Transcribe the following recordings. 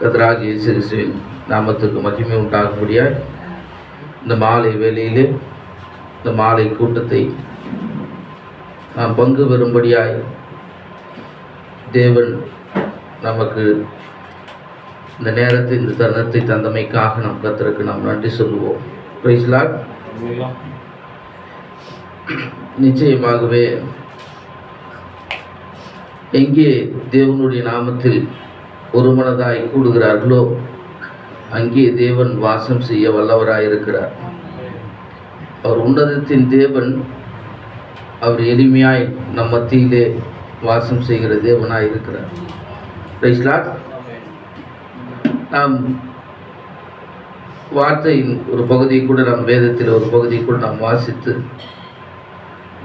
கர்த்தராகிய இயேசு கிறிஸ்துவின் நாமத்துக்கு மகிமை உண்டாகும்படியாய் இந்த மாலை வேளையிலே இந்த மாலை கூட்டத்தை நாம் பங்கு பெறும்படியாய் தேவன் நமக்கு இந்த நேரத்தை இந்த தருணத்தை தந்தமைக்காக நம் கர்த்தருக்கு நாம் நன்றி சொல்லுவோம். Praise Lord. நிச்சயமாகவே எங்கே தேவனுடைய நாமத்தில் ஒரு மனதாய் கூடுகிறார்களோ அங்கே தேவன் வாசம் செய்ய வல்லவராயிருக்கிறார். அவர் உன்னதத்தின் தேவன். அவர் எளிமையாய் நம் மத்தியிலே வாசம் செய்கிற தேவனாய் இருக்கிறார். Praise Lord. நாம் வார்த்தையின் ஒரு பகுதியை கூட நாம் வேதத்தில் ஒரு பகுதியை கூட நாம் வாசித்து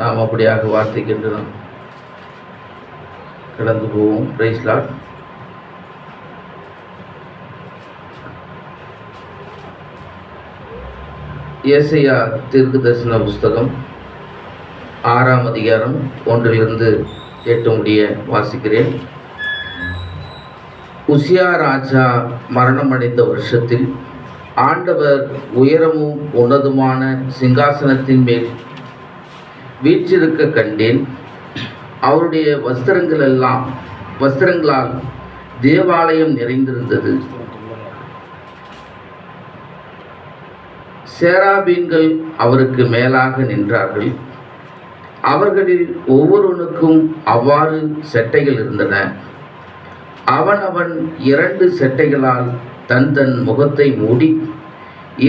நாம் அப்படியாக வார்த்தைக்கென்று நாம் கடந்து போவோம். Praise Lord. ஏசாயா தீர்க்கதரிசன புஸ்தகம் 6ஆம் அதிகாரம் 1-8 முடிய வாசிக்கிறேன். உசியா ராஜா மரணமடைந்த வருஷத்தில் ஆண்டவர் உயரமும் உன்னதமான சிங்காசனத்தின் மேல் வீற்றிருக்க கண்டேன். அவருடைய வஸ்திரங்களால் தேவாலயம் நிறைந்திருந்தது. சேராபீன்கள் அவருக்கு மேலாக நின்றார்கள். அவர்களில் ஒவ்வொருவனுக்கும் அவ்வாறு செட்டைகள் இருந்தன. அவனவன் 2 செட்டைகளால் தன் முகத்தை மூடி,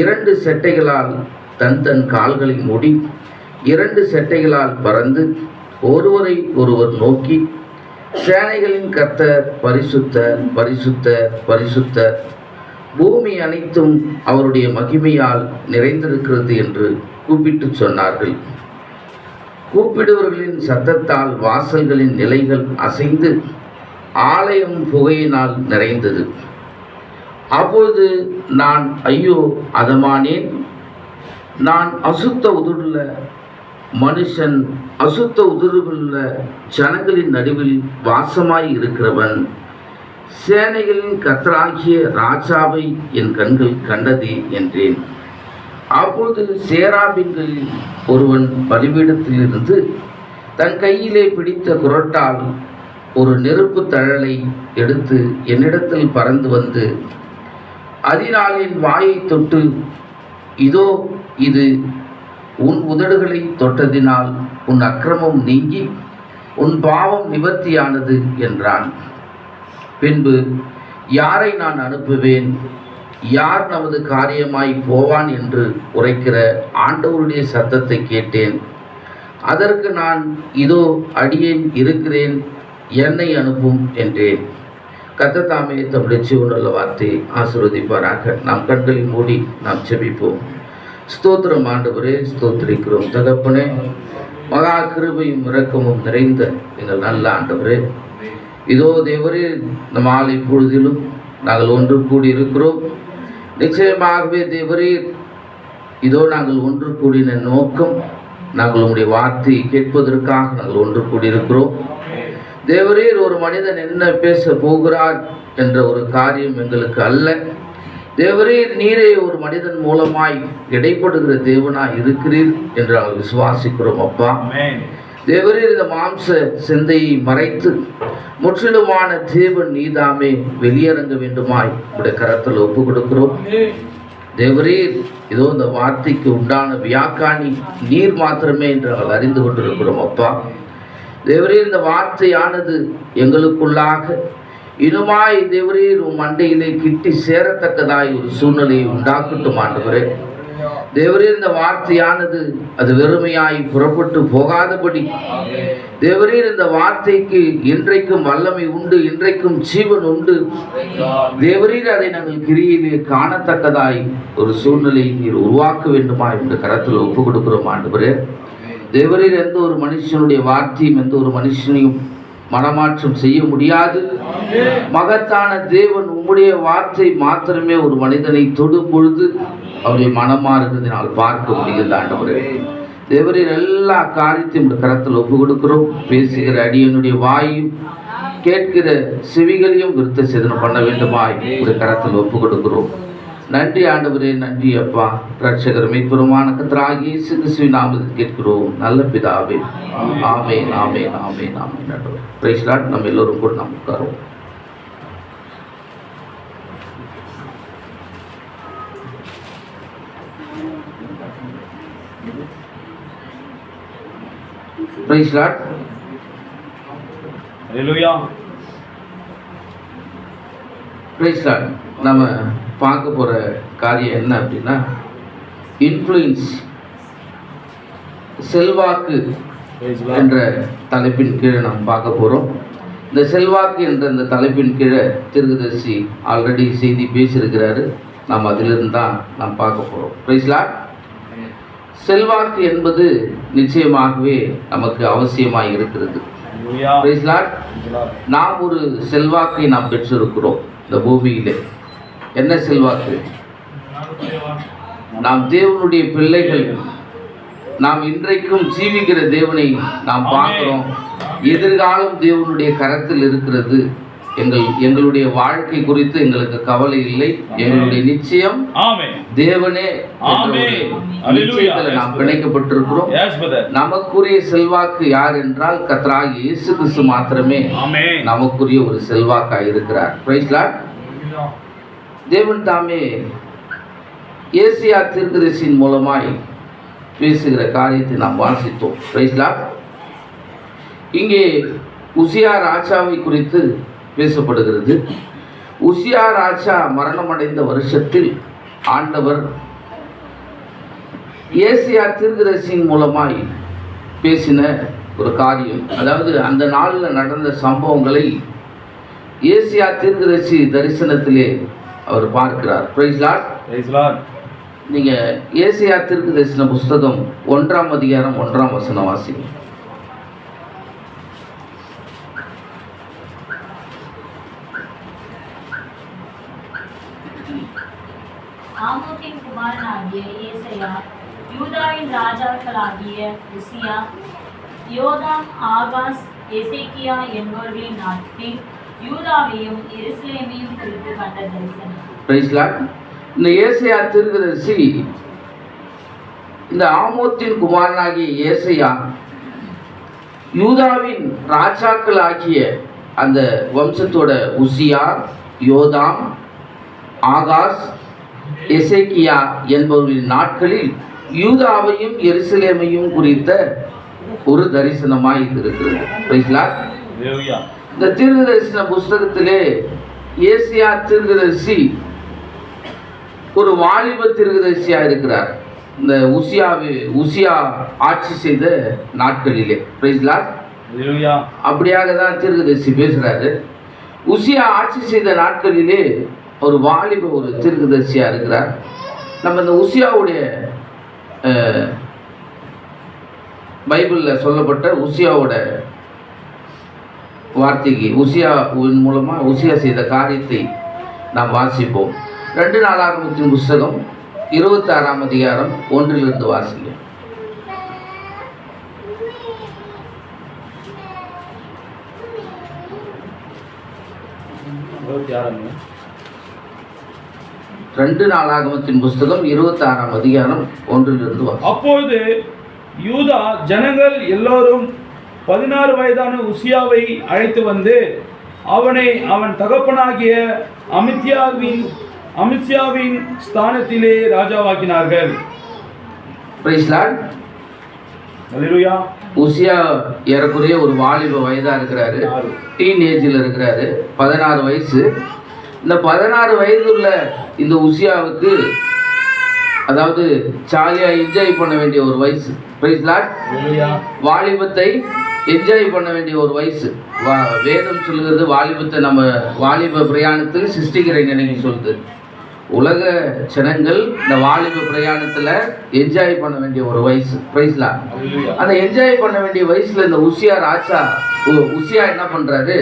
2 செட்டைகளால் தன் கால்களை மூடி, 2 செட்டைகளால் பறந்து ஒருவரை ஒருவர் நோக்கி, சேனைகளின் கர்த்தர் பரிசுத்தர், பரிசுத்தர், பரிசுத்தர், பூமி அனைத்தும் அவருடைய மகிமையால் நிறைந்திருக்கிறது என்று கூப்பிட்டு சொன்னார்கள். கூப்பிடுவர்களின் சத்தத்தால் வாசல்களின் நிலைகள் அசைந்து ஆலயம் புகையினால் நிறைந்தது. அப்பொழுது நான் ஐயோ அதமானேன், நான் அசுத்த உதடுள்ள மனுஷன், அசுத்த உதடுகளுள்ள ஜனங்களின் நடுவில் வாசமாய் இருக்கிறவன், சேனைகளின் கர்த்தராகிய ராஜாவை என் கண்கள் கண்டதே என்றேன். அப்பொழுது சேராபீன்களில் ஒருவன் பலிபீடத்திலிருந்து தன் கையிலே பிடித்த குறட்டால் ஒரு நெருப்பு தழலை எடுத்து என்னிடத்தில் பறந்து வந்து அதனால் என் வாயை தொட்டு, இதோ இது உன் உதடுகளை தொட்டதினால் உன் அக்கிரமம் நீங்கி உன் பாவம் நிவர்த்தியானது என்றான். பின்பு யாரை நான் அனுப்புவேன், யார் நமது காரியமாய் போவான் என்று உரைக்கிற ஆண்டவருடைய சத்தத்தை கேட்டேன். அதற்கு நான், இதோ அடியேன் இருக்கிறேன், என்னை அனுப்பும் என்றேன். கர்த்தர் தாமே தம்முடைய ஜீவனுள்ள வார்த்தையை ஆசீர்வதிப்பாராக. நாம் கண்களை மூடி நாம் செபிப்போம். ஸ்தோத்திரம் ஆண்டவரே, ஸ்தோத்திரிக்கிறோம் தகப்பனே. மகா கிருபையும் இரக்கமும் நிறைந்த எங்கள் நல்ல ஆண்டவரே, இதோ தேவரே இந்த மாலை பொழுதிலும் நாங்கள் ஒன்று கூடி இருக்கிறோம். நிச்சயமாகவே தேவரே, இதோ நாங்கள் ஒன்று கூடின நோக்கம் நாங்கள் உங்களுடைய வார்த்தையை கேட்பதற்காக நாங்கள் ஒன்று கூடியிருக்கிறோம். தேவரீர் ஒரு மனிதன் என்ன பேச போகிறார் என்ற ஒரு காரியம் எங்களுக்கு அல்ல. தேவரீர் நீரே ஒரு மனிதன் மூலமாய் இடைப்படுகிற தேவனாய் இருக்கிறீர் என்று நாங்கள் விசுவாசிக்கிறோம். அப்பா தேவரீர் இந்த மாம்ச சிந்தையை மறைத்து முற்றிலுமான தேவன் நீதாமே வெளியரங்க வேண்டுமாய் உடைய கரத்தில் ஒப்பு கொடுக்கிறோம். தேவரீர் இதோ இந்த வார்த்தைக்கு உண்டான வியாக்காணி நீர் மாத்திரமே என்று நாங்கள் அறிந்து கொண்டிருக்கிறோம். அப்பா தேவரீர் இந்த வார்த்தையானது எங்களுக்குள்ளாக இனுமாய் தேவரீர் உன் மண்டையிலே கிட்டி சேரத்தக்கதாய் ஒரு சூழ்நிலையை உண்டாக்கட்டும் ஆண்டவரே. தேவரீர் இந்த வார்த்தையானது அது வெறுமையாய் புறப்பட்டு போகாதபடி தேவரீர் இந்த வார்த்தைக்கு இன்றைக்கும் வல்லமை உண்டு, இன்றைக்கும் ஜீவன் உண்டு. தேவரீர் அதை நாங்கள் கிரியிலே காணத்தக்கதாய் ஒரு சூழ்நிலையை நீர் உருவாக்க வேண்டுமா என்று கரத்தில் ஒப்பு கொடுக்கிறோம் ஆண்டவரே. தேவரீர் எந்த ஒரு மனுஷனுடைய வார்த்தையும் எந்த ஒரு மனுஷனையும் மனமாற்றம் செய்ய முடியாது. மகத்தான தேவன் உம்முடைய வார்த்தை மாத்திரமே ஒரு மனிதனை தொடும் பொழுது அவருடைய மனமாறுகிறதினால் பார்க்க முடிகிறது ஆண்டவரே. தேவரீர் எல்லா காரியத்தையும் கரத்தில் ஒப்பு கொடுக்கிறோம். பேசுகிற அடியனுடைய வாயும் கேட்கிற செவிகளையும் விருத்த சேதனம் பண்ண வேண்டுமாய் ஒரு கரத்தில் ஒப்பு கொடுக்கிறோம். நன்றி ஆண்டவரே, நன்றி அப்பா. ரட்சகர் மீட்பெருமான கர்த்தராகிய இயேசு கிறிஸ்துவின் நாமத்தில் கேட்கிறோம் நல்ல பிதாவே. Amen, amen, amen, amen. Praise Lord. நம்ம எல்லோரும் கூட நாம் உட்காருவோம். Praise Lord. Hallelujah. Praise Lord. நம்ம பார்க்க போகிற காரியம் என்ன அப்படின்னா, இன்ஃப்ளூயன்ஸ், செல்வாக்கு என்ற தலைப்பின் கீழே நாம் பார்க்க போகிறோம். இந்த செல்வாக்கு என்ற இந்த தலைப்பின் கீழே தீர்க்கதரிசி ஆல்ரெடி செய்தி பேசியிருக்கிறாரு. நாம் அதிலிருந்து தான் நாம் பார்க்க போகிறோம். Praise Lord. செல்வாக்கு என்பது நிச்சயமாகவே நமக்கு அவசியமாக இருக்கிறது. Praise Lord. நாம் ஒரு செல்வாக்கை நாம் பெற்றிருக்கிறோம் இந்த பூமியிலே. என்ன செல்வாக்கு? நாம் தேவனுடைய பிள்ளைகள். நாம் இன்றைக்கும் ஜீவிக்கிற தேவனை நாம் பார்க்கிறோம். எதிர்காலம் தேவனுடைய கரத்தில் இருக்கிறது. எங்களுடைய வாழ்க்கை குறித்து எங்களுக்கு கவலை இல்லை. எங்களுடைய நிச்சயம் தேவனே நிச்சயத்தில் நாம் பிணைக்கப்பட்டிருக்கிறோம். நமக்குரிய செல்வாக்கு யார் என்றால் கர்த்தராகிய இயேசு கிறிஸ்து மாத்திரமே நமக்குரிய ஒரு செல்வாக்காக இருக்கிறார். Praise Lord. தேவன் தாமே ஏசியா தீர்க்கதரிசியின் மூலமாய் பேசுகிற காரியத்தை நாம் வாசித்தோம். Praise Lord. இங்கே உசியா ராஜாவை குறித்து பேசப்படுகிறது. உசியா ராஜா மரணமடைந்த வருஷத்தில் ஆண்டவர் ஏசியா தீர்க்கதரிசியின் மூலமாய் பேசின ஒரு காரியம், அதாவது அந்த நாளில் நடந்த சம்பவங்களை ஏசியா தீர்க்கதரிசி தரிசனத்திலே அவர் பார்க்கிறார். Praise Lord. Praise Lord. நீங்கள் ஏசியா தீர்க்கதரிசன புஸ்தகம் 1ஆம் அதிகாரம் 1ஆம் வசனம் வாசிங்க. ஆமோத்தின் குமாரனாகிய ஏசாயா யூதாவின் ராஜாக்களாகிய உசியா, யோதாம், ஆகாஸ், எசேக்கியா என்பவர்களின் நாட்களில் யூதாவையும் எருசலேமையும் குறித்து கண்ட தரிசனம். Praise Lord. இந்த ஏசாயா தீர்க்கதரிசி இந்த ஆமோத்தின் குமாரனாகிய ஏசாயா யூதாவின் ராஜாக்கள் ஆகிய அந்த வம்சத்தோட உசியா, யோதாம், ஆகாஸ், எசேக்கியா என்பவர்களின் நாட்களில் யூதாவையும் எருசலேமையும் குறித்த ஒரு தரிசனமாய் இருக்கிறது. Praise Lord. இந்த தீர்க்கதரிசன புஸ்தகத்திலே ஏசியா தீர்க்கதரிசி ஒரு வாலிப தீர்க்கதரிசியா இருக்கிறார். இந்த உசியா ஆட்சி செய்த நாட்களிலே. Praise Lord. அப்படியாக தான் தீர்க்கதரிசி பேசுறாரு. உசியா ஆட்சி செய்த நாட்களிலே ஒரு வாலிப ஒரு தீர்க்கதரிசியா இருக்கிறார். நம்ம இந்த உசியாவுடைய பைபிளில் சொல்லப்பட்ட உசியாவோட வார்த்தைக்கு உசியாவின் மூலமாக உசியா செய்த காரியத்தை நாம் வாசிப்போம். 2 நாளாகமத்தின் புஸ்தகம் 26ஆம் அதிகாரம் 1 வாசிங்க. ரெண்டு நாளாகமத்தின் புஸ்தகம் 26ஆம் அதிகாரம் 1 வாசிங்க. அப்பொழுது யூதா ஜனங்கள் எல்லோரும் 16 வயதான உசியாவை அழைத்து வந்து அவனை அவன் தகப்பனாகிய அமித்யாவின் ஸ்தானத்திலே ராஜாவாக்கினார்கள். Price Lord. ஹல்லேலூயா. உசியா ஏறக்குறைய ஒரு வாலிப வயதாக இருக்கிறாரு. டீனேஜில் இருக்கிறாரு. 16 வயசு. இந்த 16 வயதுள்ள இந்த உசியாவுக்கு, அதாவது ஜாலியாக என்ஜாய் பண்ண வேண்டிய ஒரு வயசு. Price Lord. வாலிபத்தை என்ஜாய் பண்ண வேண்டிய ஒரு வயசு. வேதம் சொல்லுகிறது வாலிபத்தை நம்ம வாலிப பிரயாணத்தில் சிருஷ்டிக்கிற நினைவு சொல்லுது. உலக ஜனங்கள் இந்த வாலிப பிரயாணத்தில் என்ஜாய் பண்ண வேண்டிய ஒரு வயசு. Price Lord. அந்த என்ஜாய் பண்ண வேண்டிய வயசில் இந்த உசியா என்ன பண்ணுறாரு,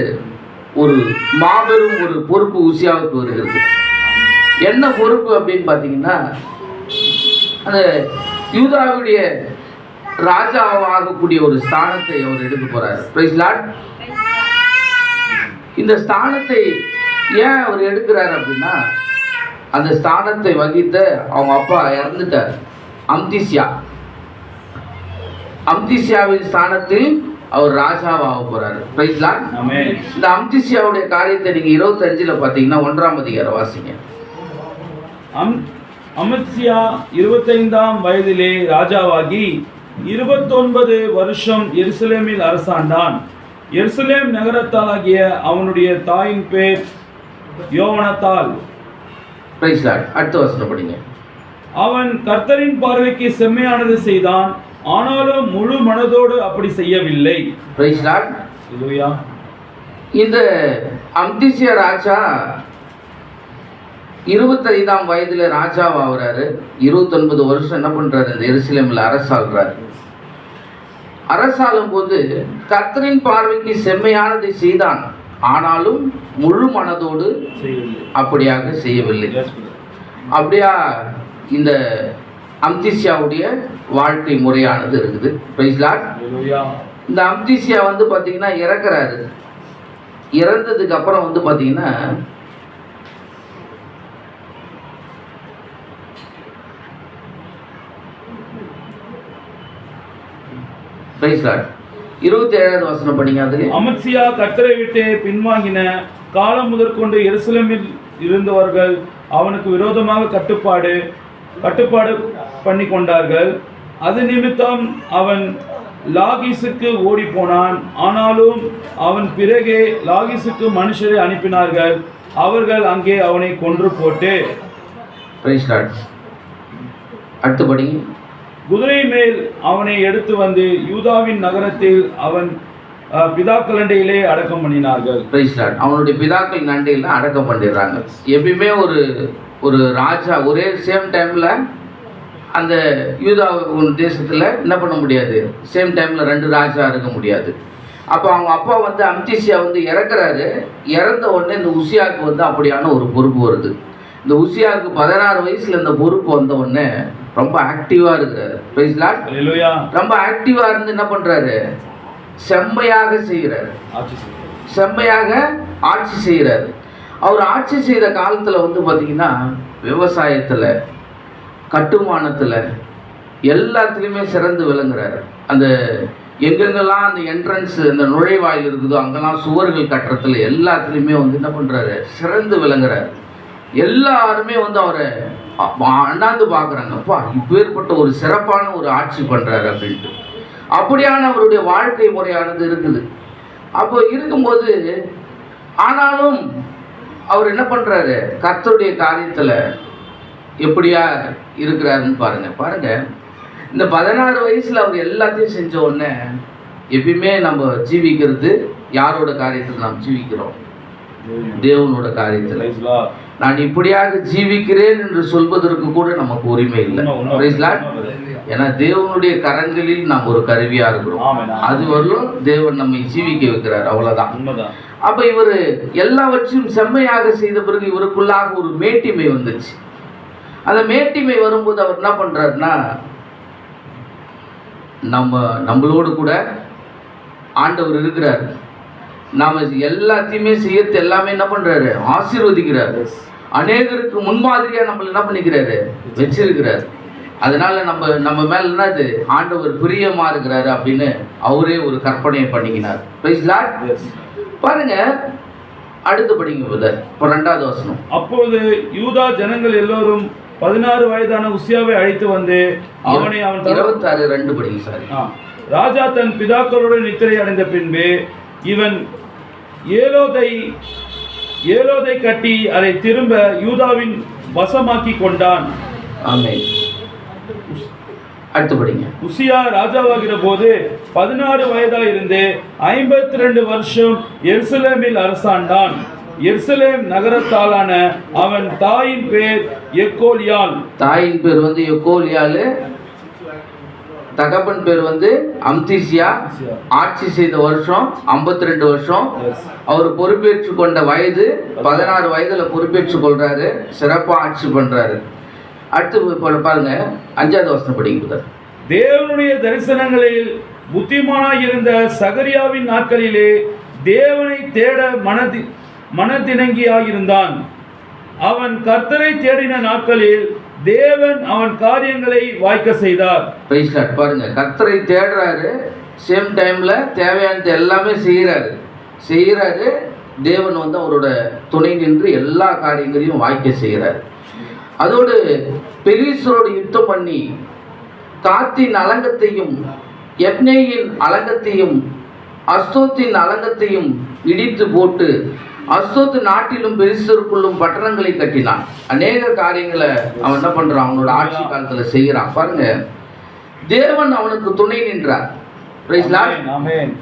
ஒரு மாபெரும் ஒரு பொறுப்பு உசியாவுக்கு வருகிறது. என்ன பொறுப்பு அப்படின்னு பார்த்தீங்கன்னா, அந்த யூதாவுடைய ராஜாவாகக்கூடிய ஒரு ஸ்தானத்தை அவர் எடுக்க போறாரு. Praise Lord. இந்த ஸ்தானத்தை ஏன் அவர் எடுக்கிறார் அப்படின்னா, அந்த ஸ்தானத்தை வகித்த அவங்க அப்பா இறந்துட்டார், அம்திசியா. அம்திசியாவின் ஸ்தானத்தில் அவர் ராஜாவாக போறாரு. Praise Lord. ஆமென். இந்த அம்திசியாவுடைய காரியத்தை நீங்க 25ல் பார்த்தீங்கன்னா 1ஆம் அதிகாரம் வாசிங்க. அமத்சியா 25ஆம் வயதிலே ராஜாவாகி 29 வருஷம் எருசலேமில் அரசாண்டான். எருசலேம் நகரத்தாலாகிய அவனுடைய தாயின் பேர் யோவனத்தாள். Price Lord. அடுத்த வசனம் படிங்க. அவன் கர்த்தரின் பார்வைக்கு செம்மையானது செய்தான், ஆனாலும் முழு மனதோடு அப்படி செய்யவில்லை. Praise Lord. ஹல்லேலூயா. இந்த அம்திசியா ராஜா 25ஆம் வயதுல ராஜாவாகிறாரு. 29 வருஷம் என்ன பண்றாரு, இந்த எருசலேமில் அரசாள்றாரு. அரசாளும் போது கர்த்தரின் பார்வைக்கு செம்மையானதை செய்தான், ஆனாலும் முழு மனதோடு அப்படியாக செய்யவில்லை. அப்படியா இந்த அம்திசியாவுடைய வாழ்க்கை முறையானது இருக்குது. Praise Lord. இந்த அம்திசியா வந்து பார்த்தீங்கன்னா இறக்குறாரு. இறந்ததுக்கு அப்புறம் வந்து பார்த்தீங்கன்னா பிரைஸ் லார்ட் 27வது வசனம் படிங்க. அதுல அமத்சியா கர்த்தரை விட்டு பின்வாங்கின காலம் முதற்கொண்டு எருசலேமில் இருந்தவர்கள் அவனுக்கு விரோதமாக கட்டுப்பாடு பண்ணி கொண்டார்கள். அது நிமித்தம் அவன் லாகீசுக்கு ஓடி போனான். ஆனாலும் அவன் பிறகே லாகீசுக்கு மனுஷரை அனுப்பினார்கள். அவர்கள் அங்கே அவனை கொன்று போட்டு பிரைஸ் லார்ட். அடுத்து படிங்க. குதிரை மேல் அவனை எடுத்து வந்து யூதாவின் நகரத்தில் அவன் பிதாக்களண்டையிலே அடக்கம் பண்ணினார்கள். Praise Lord. அவனுடைய பிதாக்கள் நண்டையில் அடக்கம் பண்ணிடுறாங்க. எப்பயுமே ஒரு ராஜா ஒரே சேம் டைமில் அந்த யூதா தேசத்தில் என்ன பண்ண முடியாது, சேம் டைமில் 2 ராஜா இருக்க முடியாது. அப்போ அவங்க அப்பா வந்து அம்திசியா வந்து இறக்குறாரு. இறந்த உடனே இந்த உசியாவுக்கு வந்து அப்படியான ஒரு பொறுப்பு வருது. இந்த உசியாவுக்கு 16 வயசில் இந்த பொறுப்பு வந்த உடனே ரொம்ப ஆக்டிவாக இருக்கிறாரு. Praise Lord. ஹல்லேலூயா. ரொம்ப ஆக்டிவாக இருந்து என்ன பண்ணுறாரு, செம்மையாக செய்கிறாரு, செம்மையாக ஆட்சி செய்கிறாரு. அவர் ஆட்சி செய்த காலத்தில் வந்து பார்த்திங்கன்னா விவசாயத்தில், கட்டுமானத்தில், எல்லாத்துலேயுமே சிறந்து விளங்குறாரு. அந்த எங்கெங்கெல்லாம் அந்த என்ட்ரன்ஸ், அந்த நுழைவாயில் இருக்குதோ அங்கெல்லாம் சுவர்கள் கட்டுறதுல எல்லாத்துலேயுமே வந்து என்ன பண்ணுறாரு, சிறந்து விளங்குறாரு. எல்லாருமே வந்து அவரை அண்ணாந்து பார்க்குறாங்க, அப்பா இப்பேற்பட்ட ஒரு சிறப்பான ஒரு ஆட்சி பண்ணுறாரு அப்படின்ட்டு. அப்படியான அவருடைய வாழ்க்கை முறையானது இருக்குது. அப்போ இருக்கும்போது ஆனாலும் அவர் என்ன பண்ணுறாரு, கர்த்தருடைய காரியத்தில் எப்படியா இருக்கிறாருன்னு பாருங்க. இந்த 16 வயசில் அவர் எல்லாத்தையும் செஞ்ச உடனே எப்பயுமே நம்ம ஜீவிக்கிறது யாரோட காரியத்தில் நாம் ஜீவிக்கிறோம், தேவனோட காரியத்தில். நான் இப்படியாக ஜீவிக்கிறேன் என்று சொல்வதற்கு கூட நமக்கு உரிமை இல்லை. ஏன்னா தேவனுடைய கரங்களில் நாம் ஒரு கருவியா இருக்கிறோம். அது வரலும் தேவன் நம்மை ஜீவிக்க வைக்கிறார், அவ்வளவுதான். அப்ப இவர் எல்லாவற்றையும் செம்மையாக செய்த பிறகு இவருக்குள்ளாக ஒரு மேட்டிமை வந்துச்சு. அந்த மேட்டிமை வரும்போது அவர் என்ன பண்றாருன்னா, நம்மளோடு கூட ஆண்டவர் இருக்கிறார், நாம எல்லாத்தையுமே செய்யறது எல்லாமே என்ன பண்றாரு, ஆசீர்வதிக்கிறாரு. அநேகருக்கு முன்மாதிரியா நம்மள என்ன பண்ணிக்கிறாரு, வச்சிருக்கிறாரு. அதனால நம்ம மேல என்னது, ஆண்டவர் பிரியமா இருக்கிறாரு அப்படின்னு அவரே ஒரு கற்பனையை பண்ணிக்கினார். Price Lord. பாருங்க அடுத்து படிங்க பிரதர். இப்போ 2வது வசனம். அப்போது யூதா ஜனங்கள் எல்லோரும் 16 வயதான உசியாவை அழைத்து வந்து அவனை அவன் 26:2 படிங்க. சாரி. ராஜா தன் பிதாக்களோடு நித்திரை அடைந்த பின்பு இவன் ஏலோதை கட்டி அதை திரும்ப யூதாவின் வசமாக்கி கொண்டான். ஆமென். அடுத்து படிங்க. உசியா ராஜாவாகிற போது 16 வயதா இருந்து 52 வருஷம் எருசலேமில் அரசாண்டான். எருசலேம் நகரத்தாலான அவன் தாயின் பேர் எக்கோலியாள். தாயின் பேர் வந்து எக்கோலியாள், தகப்பன் பேர் வந்து அம்திசியா. ஆட்சி செய்த வருஷம் 52 வருஷம். அவர் பொறுப்பேற்று கொண்ட வயது 16 வயதுல பொறுப்பேற்று கொள்றாரு, சிறப்பா ஆட்சி பண்றாரு. அடுத்து பாருங்க 5வது வசனம் படிங்க. தேவனுடைய தரிசனங்களில் புத்திமானாய் இருந்த சகரியாவின் நாட்களிலே தேவனை தேட மனதிணங்கியாயிருந்தான். அவன் கர்த்தரை தேடின நாட்களில் தேவன் அவன் காரியங்களை வாய்க்க செய்தார். Praise Lord. பாருங்க, கர்த்தரை தேடுறாரு, சேம் டைம்ல தேவையானது எல்லாமே செய்கிறாரு. தேவன் வந்து அவரோட துணை நின்று எல்லா காரியங்களையும் வாய்க்க செய்கிறார். அதோடு பெலிஸ்தரோடு யுத்தம் பண்ணி காத்தின் அலங்கத்தையும் எப்னேயின் அலங்கத்தையும் அஸ்தோத்தின் அலங்கத்தையும் இடித்து போட்டு அஸ்தோத்து நாட்டிலும் பெலிஸ்தருக்குள்ளும் பட்டணங்களை கட்டினான். அநேக காரியங்களை அவன் என்ன பண்றான், அவனோட ஆட்சி காலத்துல செய்கிறான். பாருங்க, தேவன் அவனுக்கு துணை நின்றார்.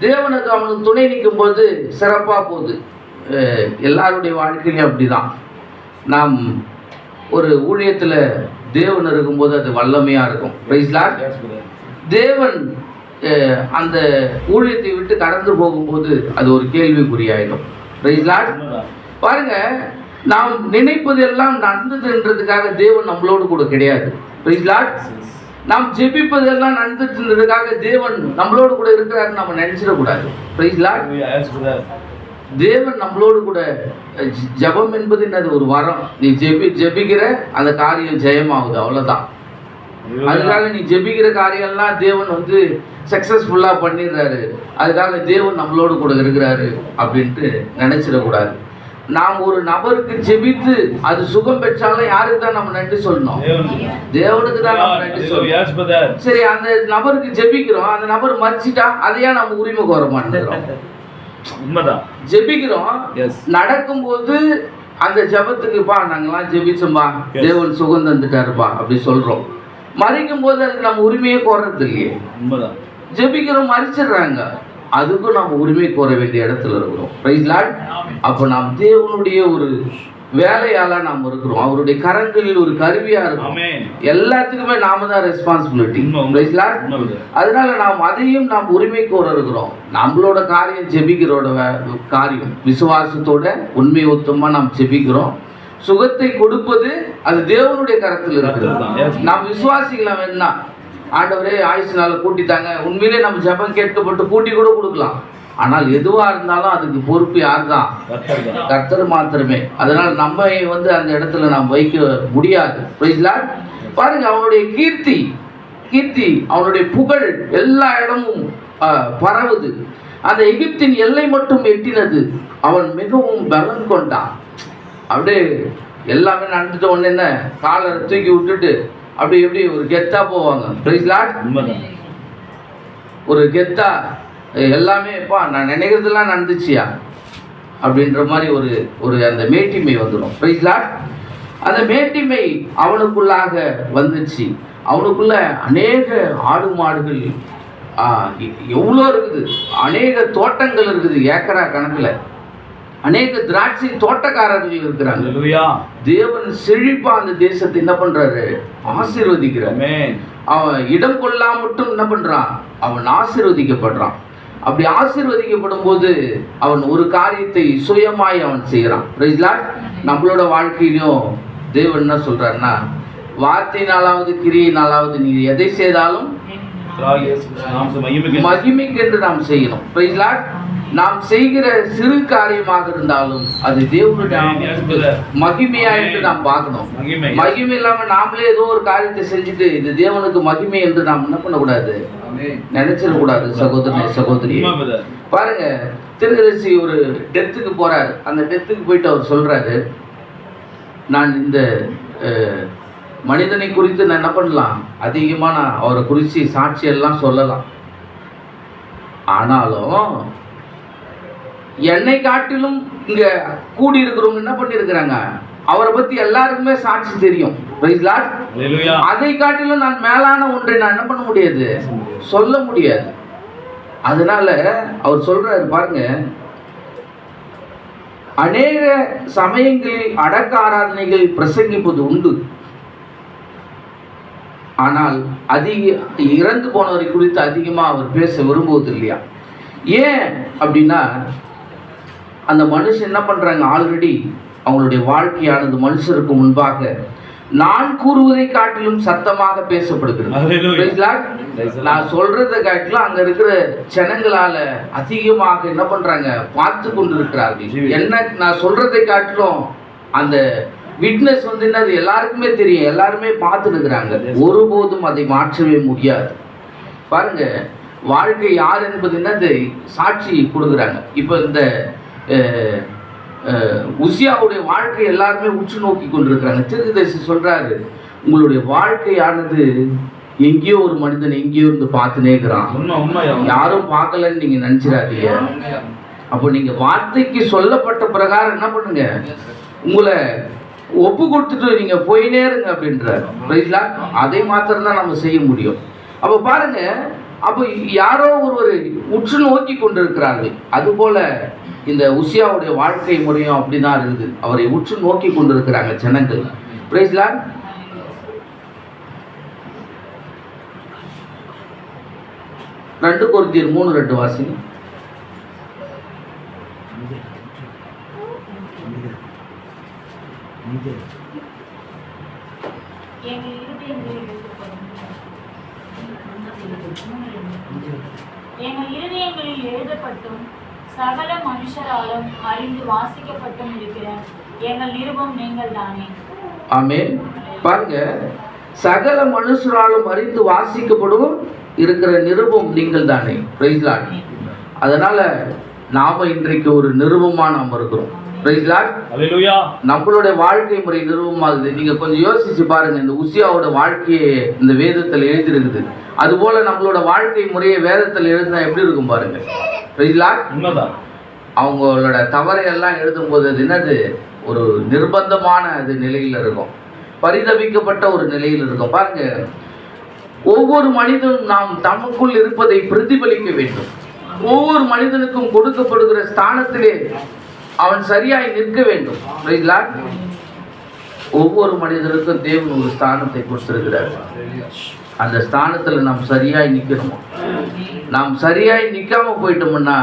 தேவனுக்கு அவனுக்கு துணை நிற்கும் போது சிறப்பா போகுது. எல்லாருடைய வாழ்க்கையிலும் அப்படிதான். நாம் ஒரு ஊழியத்துல தேவன் இருக்கும்போது அது வல்லமையா இருக்கும். தேவன் அந்த ஊழியத்தை விட்டு கடந்து போகும்போது அது ஒரு கேள்விக்குறியாயிடும். பாருங்க, நாம் நினைப்பது எல்லாம் நடந்ததுன்றதுக்காக தேவன் நம்மளோடு கூட கிடையாது. நாம் ஜெபிப்பதெல்லாம் நடந்துட்டுன்றதுக்காக தேவன் நம்மளோடு கூட இருக்கிறாருன்னு நம்ம நினைச்சிடக்கூடாது. தேவன் நம்மளோடு கூட, ஜபம் என்பது என்னது, ஒரு வரம். நீ ஜெபிக்கிற அந்த காரியம் ஜெயமாகுது, அவ்வளவுதான். அதுக்காக நீ ஜெபிக்கிற காரியம்லாம் தேவன் வந்து சக்சஸ்ஃபுல்லா பண்ணிடுறாரு, அதுக்காக தேவன் நம்மளோடு கூட இருக்கிறாரு அப்படின்ட்டு நினைச்சிடக்கூடாது. நாம் ஒரு நபருக்கு ஜெபித்து அது சுகம் பெற்றாலும் யாருக்கு தான் நம்ம நன்றி சொல்லணும்? தேவனுக்கு தான் நம்ம நன்றி சொல்லணும். சரி, அந்த நபருக்கு ஜெபிக்கிறோம், அந்த நபர் மறிச்சிட்டா அதையா நம்ம உரிமை கோர மாட்டேங்கிறோம்? ஜெபிக்கிறோம், நடக்கும்போது அந்த ஜபத்துக்குப்பா நாங்கெல்லாம் ஜெபிச்சோம்பா, தேவன் சுகம் தந்துட்டாருப்பா அப்படி சொல்றோம். மறிக்கும் போது அதுக்கு நம்ம உரிமையே கோர்றது இல்லையே. ஜெபிக்கிறோம், மறிச்சிடுறாங்க, அதுக்கும் நம்ம உரிமை கோர வேண்டிய இடத்துல இருக்கிறோம். Praise Lord. அப்போ நாம் தேவனுடைய ஒரு வேலையால நாம் இருக்கிறோம், அவருடைய கரங்களில் ஒரு கருவியா இருக்கும். எல்லாத்துக்குமே நாம தான் ரெஸ்பான்சிபிலிட்டி. Price Lord. அதனால நாம் அதையும் நாம் உரிமை கோர இருக்கிறோம். நம்மளோட காரியம் ஜெபிக்கிறோட காரியம் விசுவாசத்தோட உண்மை ஒத்தமா நாம் ஜெபிக்கிறோம். சுகத்தை கொடுப்பது அது தேவனுடைய கரத்தில் இருக்கிறது. நாம் விசுவாசிக்கலாம். வேணா ஆண்டவரே ஆயுசுனால கூட்டிட்டாங்க, உண்மையிலே நம்ம ஜெபம் கேட்கப்பட்டு கூட்டி கூட கொடுக்கலாம். ஆனால் எதுவா இருந்தாலும் அதுக்கு பொறுப்பு யார் தான்? கர்த்தர் மாத்திரமே. அதனால் நம்ம வந்து அந்த இடத்துல நாம் வைக்க முடியாது. பாருங்க, அவனுடைய கீர்த்தி அவனுடைய புகழ் எல்லா இடமும் பரவுது. அந்த எகிப்தின் எல்லை மட்டும் எட்டினது. அவன் மிகவும் பலம் கொண்டான். அப்படியே எல்லாமே நடந்துட்ட உடனே என்ன, காலை தூக்கி விட்டுட்டு அப்படி எப்படி ஒரு கெத்தா போவாங்க. ஒரு கெத்தா எல்லாமே எப்பா நான் நினைக்கிறதுலாம் நடந்துச்சியா அப்படின்ற மாதிரி ஒரு அந்த மேட்டிமை வந்துடும். அந்த மேட்டிமை அவனுக்குள்ளாக வந்துச்சு. அவனுக்குள்ள அநேக ஆடு மாடுகள் எவ்வளோ இருக்குது, அநேக தோட்டங்கள் இருக்குது, ஏக்கரா கணக்கில் அநேக திராட்சை தோட்டக்காரர்கள் இருக்கிறாங்க. தேவன் செழிப்பா அந்த தேசத்தை என்ன பண்றாரு, ஆசீர்வதிக்கிறார். அவன் இடம் கொள்ளாம மட்டும் என்ன பண்றான், அவன் ஆசீர்வதிக்கப்படுறான். அப்படி ஆசீர்வதிக்கப்படும் போது அவன் ஒரு காரியத்தை சுயமாய் அவன் செய்யறான். நம்மளோட வாழ்க்கையிலும் தேவன் என்ன சொல்றாருன்னா, வார்த்தையினாலாவது கிரியினாலாவது நீ எதை செய்தாலும் மகிமைக்கு என்று நாம் செய்யணும். நாம் செய்கிற சிறு காரியமாக இருந்தாலும் அது தேவனுடைய மகிமையா என்று நாம் பார்க்கணும். மகிமை இல்லாம நாமளே ஏதோ ஒரு காரியத்தை செஞ்சுட்டு இது தேவனுக்கு மகிமை என்று நாம் என்ன பண்ணக்கூடாது, நினைச்சிடக்கூடாது. சகோதரனே சகோதரி, பாருங்க, திருதரிசி ஒரு டெத்துக்கு போறாரு. அந்த டெத்துக்கு போயிட்டு அவர் சொல்றாரு, நான் இந்த மனிதனை குறித்து நான் என்ன பண்ணலாம், அதிகமாக நான் அவரை குறித்து சாட்சியெல்லாம் சொல்லலாம். ஆனாலும் என்னை காட்டிலும் இங்க கூடி இருக்கிறவங்க என்ன பண்ணிருக்கிறாங்க, அவரை பத்தி எல்லாருக்குமே சாட்சி தெரியும். அதை காட்டிலும் நான் மேலான ஒன்றை நான் என்ன பண்ண முடியாது, சொல்ல முடியாது. அதனால அவர் சொல்றாரு பாருங்க, அநேக சமயங்களில் அடக்க ஆராதனைகள் பிரசங்கிப்பது உண்டு, ஆனால் இறந்து போனவரை குறித்து அதிகமாக அவர் பேச விரும்புவது இல்லையா. ஏன் அப்படின்னா, அந்த மனுஷன் என்ன பண்றாங்க, ஆல்ரெடி அவங்களுடைய வாழ்க்கையானது மனுஷருக்கு முன்பாக நான் கூறுவதை காட்டிலும் சத்தமாக பேசப்படுகிறது. Hallelujah. Praise Lord. நான் சொல்றதை காட்டிலும் அங்க இருக்கிற ஜனங்களால அதிகமாக என்ன பண்றாங்க, பார்த்து கொண்டு இருக்கிறார்கள். என்ன நான் சொல்றதை காட்டிலும் அந்த விட்னஸ் வந்து என்னது எல்லாருக்குமே தெரியும், எல்லாருமே பார்த்து இருக்கிறாங்க. ஒருபோதும் அதை மாற்றவே முடியாது. பாருங்க, வாழ்க்கை யார் என்பது என்னது சாட்சி கொடுக்குறாங்க. இப்போ இந்த உசியாவுடைய வாழ்க்கை எல்லாருமே உற்று நோக்கி கொண்டிருக்கிறாங்க. தீர்க்கதரிசி சொல்றாரு, உங்களுடைய வாழ்க்கையானது எங்கேயோ ஒரு மனிதன் எங்கேயோ இருந்து பார்த்துனே இருக்கிறான், யாரும் பார்க்கலன்னு நீங்க நினைச்சிடாதீங்க. அப்போ நீங்க வார்த்தைக்கு சொல்லப்பட்ட பிரகாரம் என்ன பண்ணுங்க, உங்களை ஒப்பு கொடுத்துட்டு நீங்க போயினே இருங்க அப்படின்றார். அதை மாத்திரம் தான் நம்ம செய்ய முடியும். அப்போ பாருங்க, அப்போ யாரோ ஒருவர் உற்று நோக்கி கொண்டிருக்கிறார்கள். அதுபோல இந்த உசியாவுடைய வாழ்க்கை முறையும் அப்படிதான் இருக்குது. அவரை உற்று நோக்கி கொண்டிருக்கிறாங்க ஜனங்கள். Praise Lord. ரெண்டு கொரிந்தியர் 3:2 வாசிங்க. எங்கள் இருதயங்களில் எழுதப்பட்டும் சகல மனுஷராலும் அறிந்து வாசிக்கப்பட்டும் இருக்கிற எங்கள் நிருபம் நீங்கள் தானே. ஆமென். பாருங்க, சகல மனுஷராலும் அறிந்து வாசிக்கப்படும் இருக்கிற நிருபம் நீங்கள் தானே. Praise Lord. அதனால நாம இன்றைக்கு ஒரு நிருபமா நாம் இருக்கிறோம். Praise Lord. ஹல்லேலூயா. நம்மளுடைய வாழ்க்கை முறை நிருபமாகுது. நீங்க கொஞ்சம் யோசிச்சு பாருங்க, இந்த உசியாவோட வாழ்க்கையை இந்த வேதத்தில் எழுதிருக்குது. அதுபோல நம்மளோட வாழ்க்கை முறையை வேதத்தில் எழுதினா எப்படி இருக்கும் பாருங்க. Praise Lord. உண்மைதான். அவங்களோட தவறை எல்லாம் எழுதும்போது அது என்னது, ஒரு நிர்பந்தமான அது நிலையில் இருக்கும், பரிதபிக்கப்பட்ட ஒரு நிலையில் இருக்கும். பாருங்க, ஒவ்வொரு மனிதனும் நாம் தமக்குள் இருப்பதை பிரதிபலிக்க வேண்டும். ஒவ்வொரு மனிதனுக்கும் கொடுக்கப்படுகிற ஸ்தானத்திலே அவன் சரியாய் நிற்க வேண்டும். ஒவ்வொரு மனிதனுக்கும் தேவன் ஒரு ஸ்தானத்தை கொடுத்திருக்கிறார். அந்த ஸ்தானத்தில் நாம் சரியாய் நிற்கணும். நாம் சரியாய் நிற்காம போயிட்டோம்னா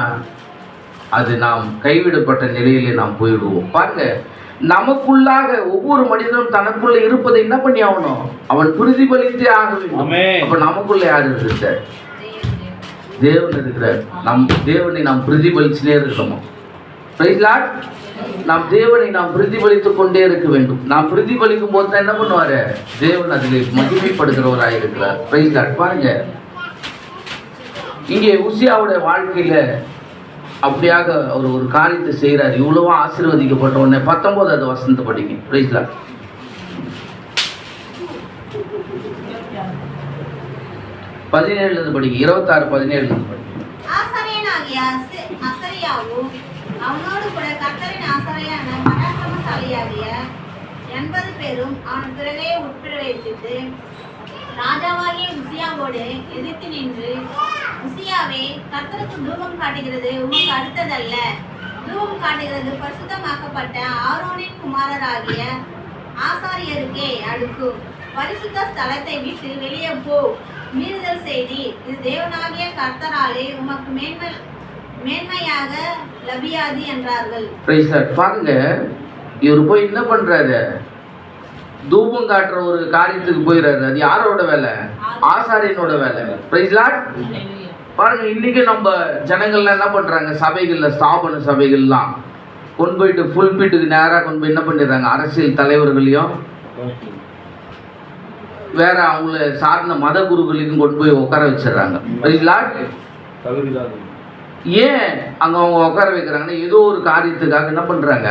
அது நாம் கைவிடப்பட்ட நிலையிலே நாம் போயிடுவோம். பாருங்க, நமக்குள்ளாக ஒவ்வொரு மனிதனும் தனக்குள்ள இருப்பதை என்ன பண்ணி ஆகணும், அவன் பிரதிபலித்தே ஆக வேண்டும். அப்ப நமக்குள்ள யார் இருக்கிறார்? தேவன் இருக்கிறார். நம் தேவனை நாம் பிரதிபலிச்சுனே இருக்கணும். Praise Lord. நாம் தேவனை நாம் பிரதிபலித்துக் கொண்டே இருக்க வேண்டும். நாம் பிரதிபலிக்கும் போது தான் என்ன பண்ணுவாரு, தேவன் அதில் மகிமைப்படுகிறவராக இருக்கிறார். Praise Lord. பாருங்க, இங்கே உசியாவுடைய வாழ்க்கையில அப்படியாக அவர் ஒரு காரியத்தை செய்கிறார். இவ்வளவா ஆசீர்வதிக்கப்பட்ட உடனே 19வது வசனத்தை படிங்க. Price Lord. 17 படிங்க. 26, 17 படிங்க. ஆசாரியனாகிய அசரியாவும் அவனோடு கூட கர்த்தரின் ஆசாரியனான பராக்கிரமசாலியாகிய 80 பேரும் அவன் பிறகே உட்பிரவேசித்து ராஜாவாகிய உசியாவோடு எதிர்த்து நின்று, உசியாவே, கர்த்தருக்கு தூபம் காட்டுகிறது உமக்கு அடுத்ததல்ல. தூபம் காட்டுகிறது பரிசுத்தமாக்கப்பட்ட ஆரோனின் குமாரராகிய ஆசாரியருக்கே அடுக்கும். பரிசுத்த ஸ்தலத்தை விட்டு வெளியே போ, மீறுதல் செய்தி. இது தேவனாகிய கர்த்தராலே உமக்கு மேன்மையாக லபியாது என்றார்கள். பாருங்க, இவர் போய் என்ன பண்றாரு, தூபம் காட்டுற ஒரு காரியத்துக்கு போயிடுறாரு. அது யாரோட வேலை? ஆசாரியனோட வேலை. Praise Lord. பாருங்க, இன்னைக்கு நம்ம ஜனங்கள்லாம் என்ன பண்றாங்க, சபைகள்ல ஸ்தாபன சபைகள்லாம் கொண்டு போயிட்டு ஃபுல் பீட்டுக்கு நேராக கொண்டு போய் என்ன பண்ணிடுறாங்க, அரசியல் தலைவர்களையும் வேற அவங்கள சார்ந்த மத குருக்களையும் கொண்டு போய் உட்கார வச்சிடறாங்க. Price Lord. ஏன் அங்கே அவங்க உட்கார வைக்கிறாங்கன்னா, ஏதோ ஒரு காரியத்துக்காக என்ன பண்ணுறாங்க,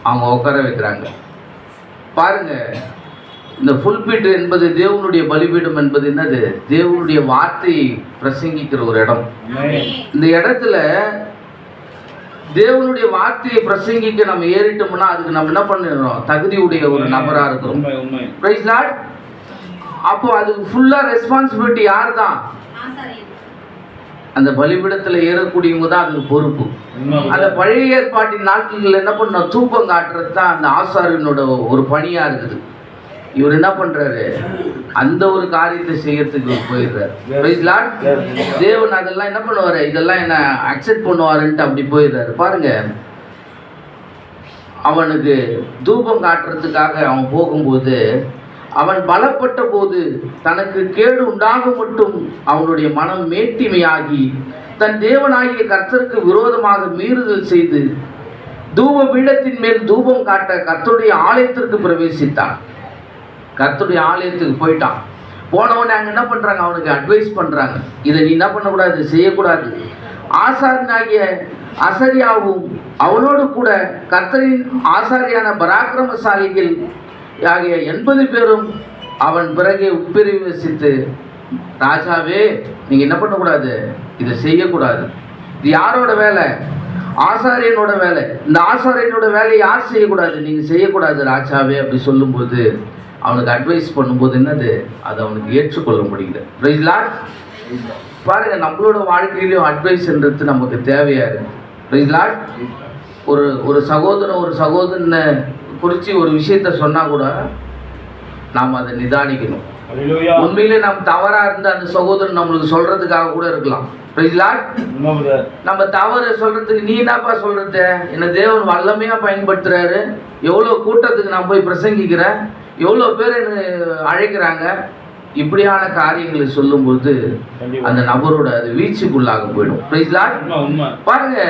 அவங்க உட்கார வைக்கிறாங்க. பாருங்க, இந்த புல்பீட் என்பது தேவனுடைய பலிபீடம் என்பது என்னது, தேவனுடைய வார்த்தையை பிரசங்கிக்கிற ஒரு இடம். இந்த இடத்துல தேவனுடைய வார்த்தையை பிரசங்கிக்க நம்ம ஏறிட்டோம்னா அதுக்கு நம்ம என்ன பண்ணிடுறோம், தகுதியுடைய ஒரு நபரா இருக்கிறோம். Praise Lord. அப்போ அதுக்கு ஃபுல்லா ரெஸ்பான்சிபிலிட்டி யார் தான்? அந்த பலிபீடத்தில் ஏறக்கூடியவங்க தான் அதுக்கு பொறுப்பு. அந்த பழைய ஏற்பாட்டின் நாட்களில் என்ன பண்ண, தூபம் காட்டுறது தான் அந்த ஆசாரியனோட ஒரு பணியா இருக்குது. இவர் என்ன பண்றாரு, அந்த ஒரு காரியத்தை செய்யறதுக்கு போயிடுறாரு. Praise Lord. தேவன் அதெல்லாம் என்ன பண்ணுவாரு, இதெல்லாம் என்ன அக்செப்ட் பண்ணுவாருன்ட்டு அப்படி போயிடுறாரு. பாருங்க, அவனுக்கு தூபம் காட்டுறதுக்காக அவன் போகும்போது அவன் பலப்பட்ட போது தனக்கு கேடு உண்டாக மட்டும் அவனுடைய மனம் மேட்டிமையாகி தன் தேவனாகிய கர்த்தருக்கு விரோதமாக மீறுதல் செய்து தூப பீடத்தின் மேல் தூபம் காட்ட கர்த்தருடைய ஆலயத்திற்கு பிரவேசித்தான். கர்த்தருடைய ஆலயத்துக்கு போயிட்டான். போனவனே அங்கே என்ன பண்ணுறாங்க, அவனுக்கு அட்வைஸ் பண்ணுறாங்க, இதை நீ என்ன பண்ணக்கூடாது, செய்யக்கூடாது. ஆசாரியனாகிய அசரியாவும் அவனோடு கூட கர்த்தரின் ஆசாரியான பராக்கிரமசாலிகள் ஆகிய 80 பேரும் அவன் பிறகே உட்பிரவேசித்து, ராஜாவே நீங்கள் என்ன பண்ணக்கூடாது, இதை செய்யக்கூடாது. இது யாரோட வேலை? ஆசாரியனோட வேலை. இந்த ஆசாரியனோட வேலையை யார் செய்யக்கூடாது? நீங்கள் செய்யக்கூடாது ராஜாவே அப்படி சொல்லும்போது அவனுக்கு அட்வைஸ் பண்ணும்போது என்னது, அதை அவனுக்கு ஏற்றுக்கொள்ள முடியல. Praise Lord. பாருங்க, நம்மளோட வாழ்க்கையிலையும் அட்வைஸ்ன்றது நமக்கு தேவையா இருக்கு. Praise Lord. ஒரு சகோதரனை குறித்து ஒரு விஷயத்த சொன்னால் கூட நாம் அதை நிதானிக்கணும். உண்மையிலே நம்ம தவறாக இருந்தால் அந்த சகோதரன் நம்மளுக்கு சொல்கிறதுக்காக கூட இருக்கலாம். Praise Lord. நம்ம தவறு சொல்கிறதுக்கு நீ என்னப்பா சொல்கிறது, என்னை தேவன் வல்லமையாக பயன்படுத்துகிறாரு, எவ்வளோ கூட்டத்துக்கு நான் போய் பிரசங்கிக்கிறேன், எவ்வளோ பேர் என்ன அழைக்கிறாங்க, இப்படியான காரியங்களை சொல்லும்போது அந்த நபரோட அது வீழ்ச்சிக்குள்ளாக போயிடும். Praise Lord. பாருங்க,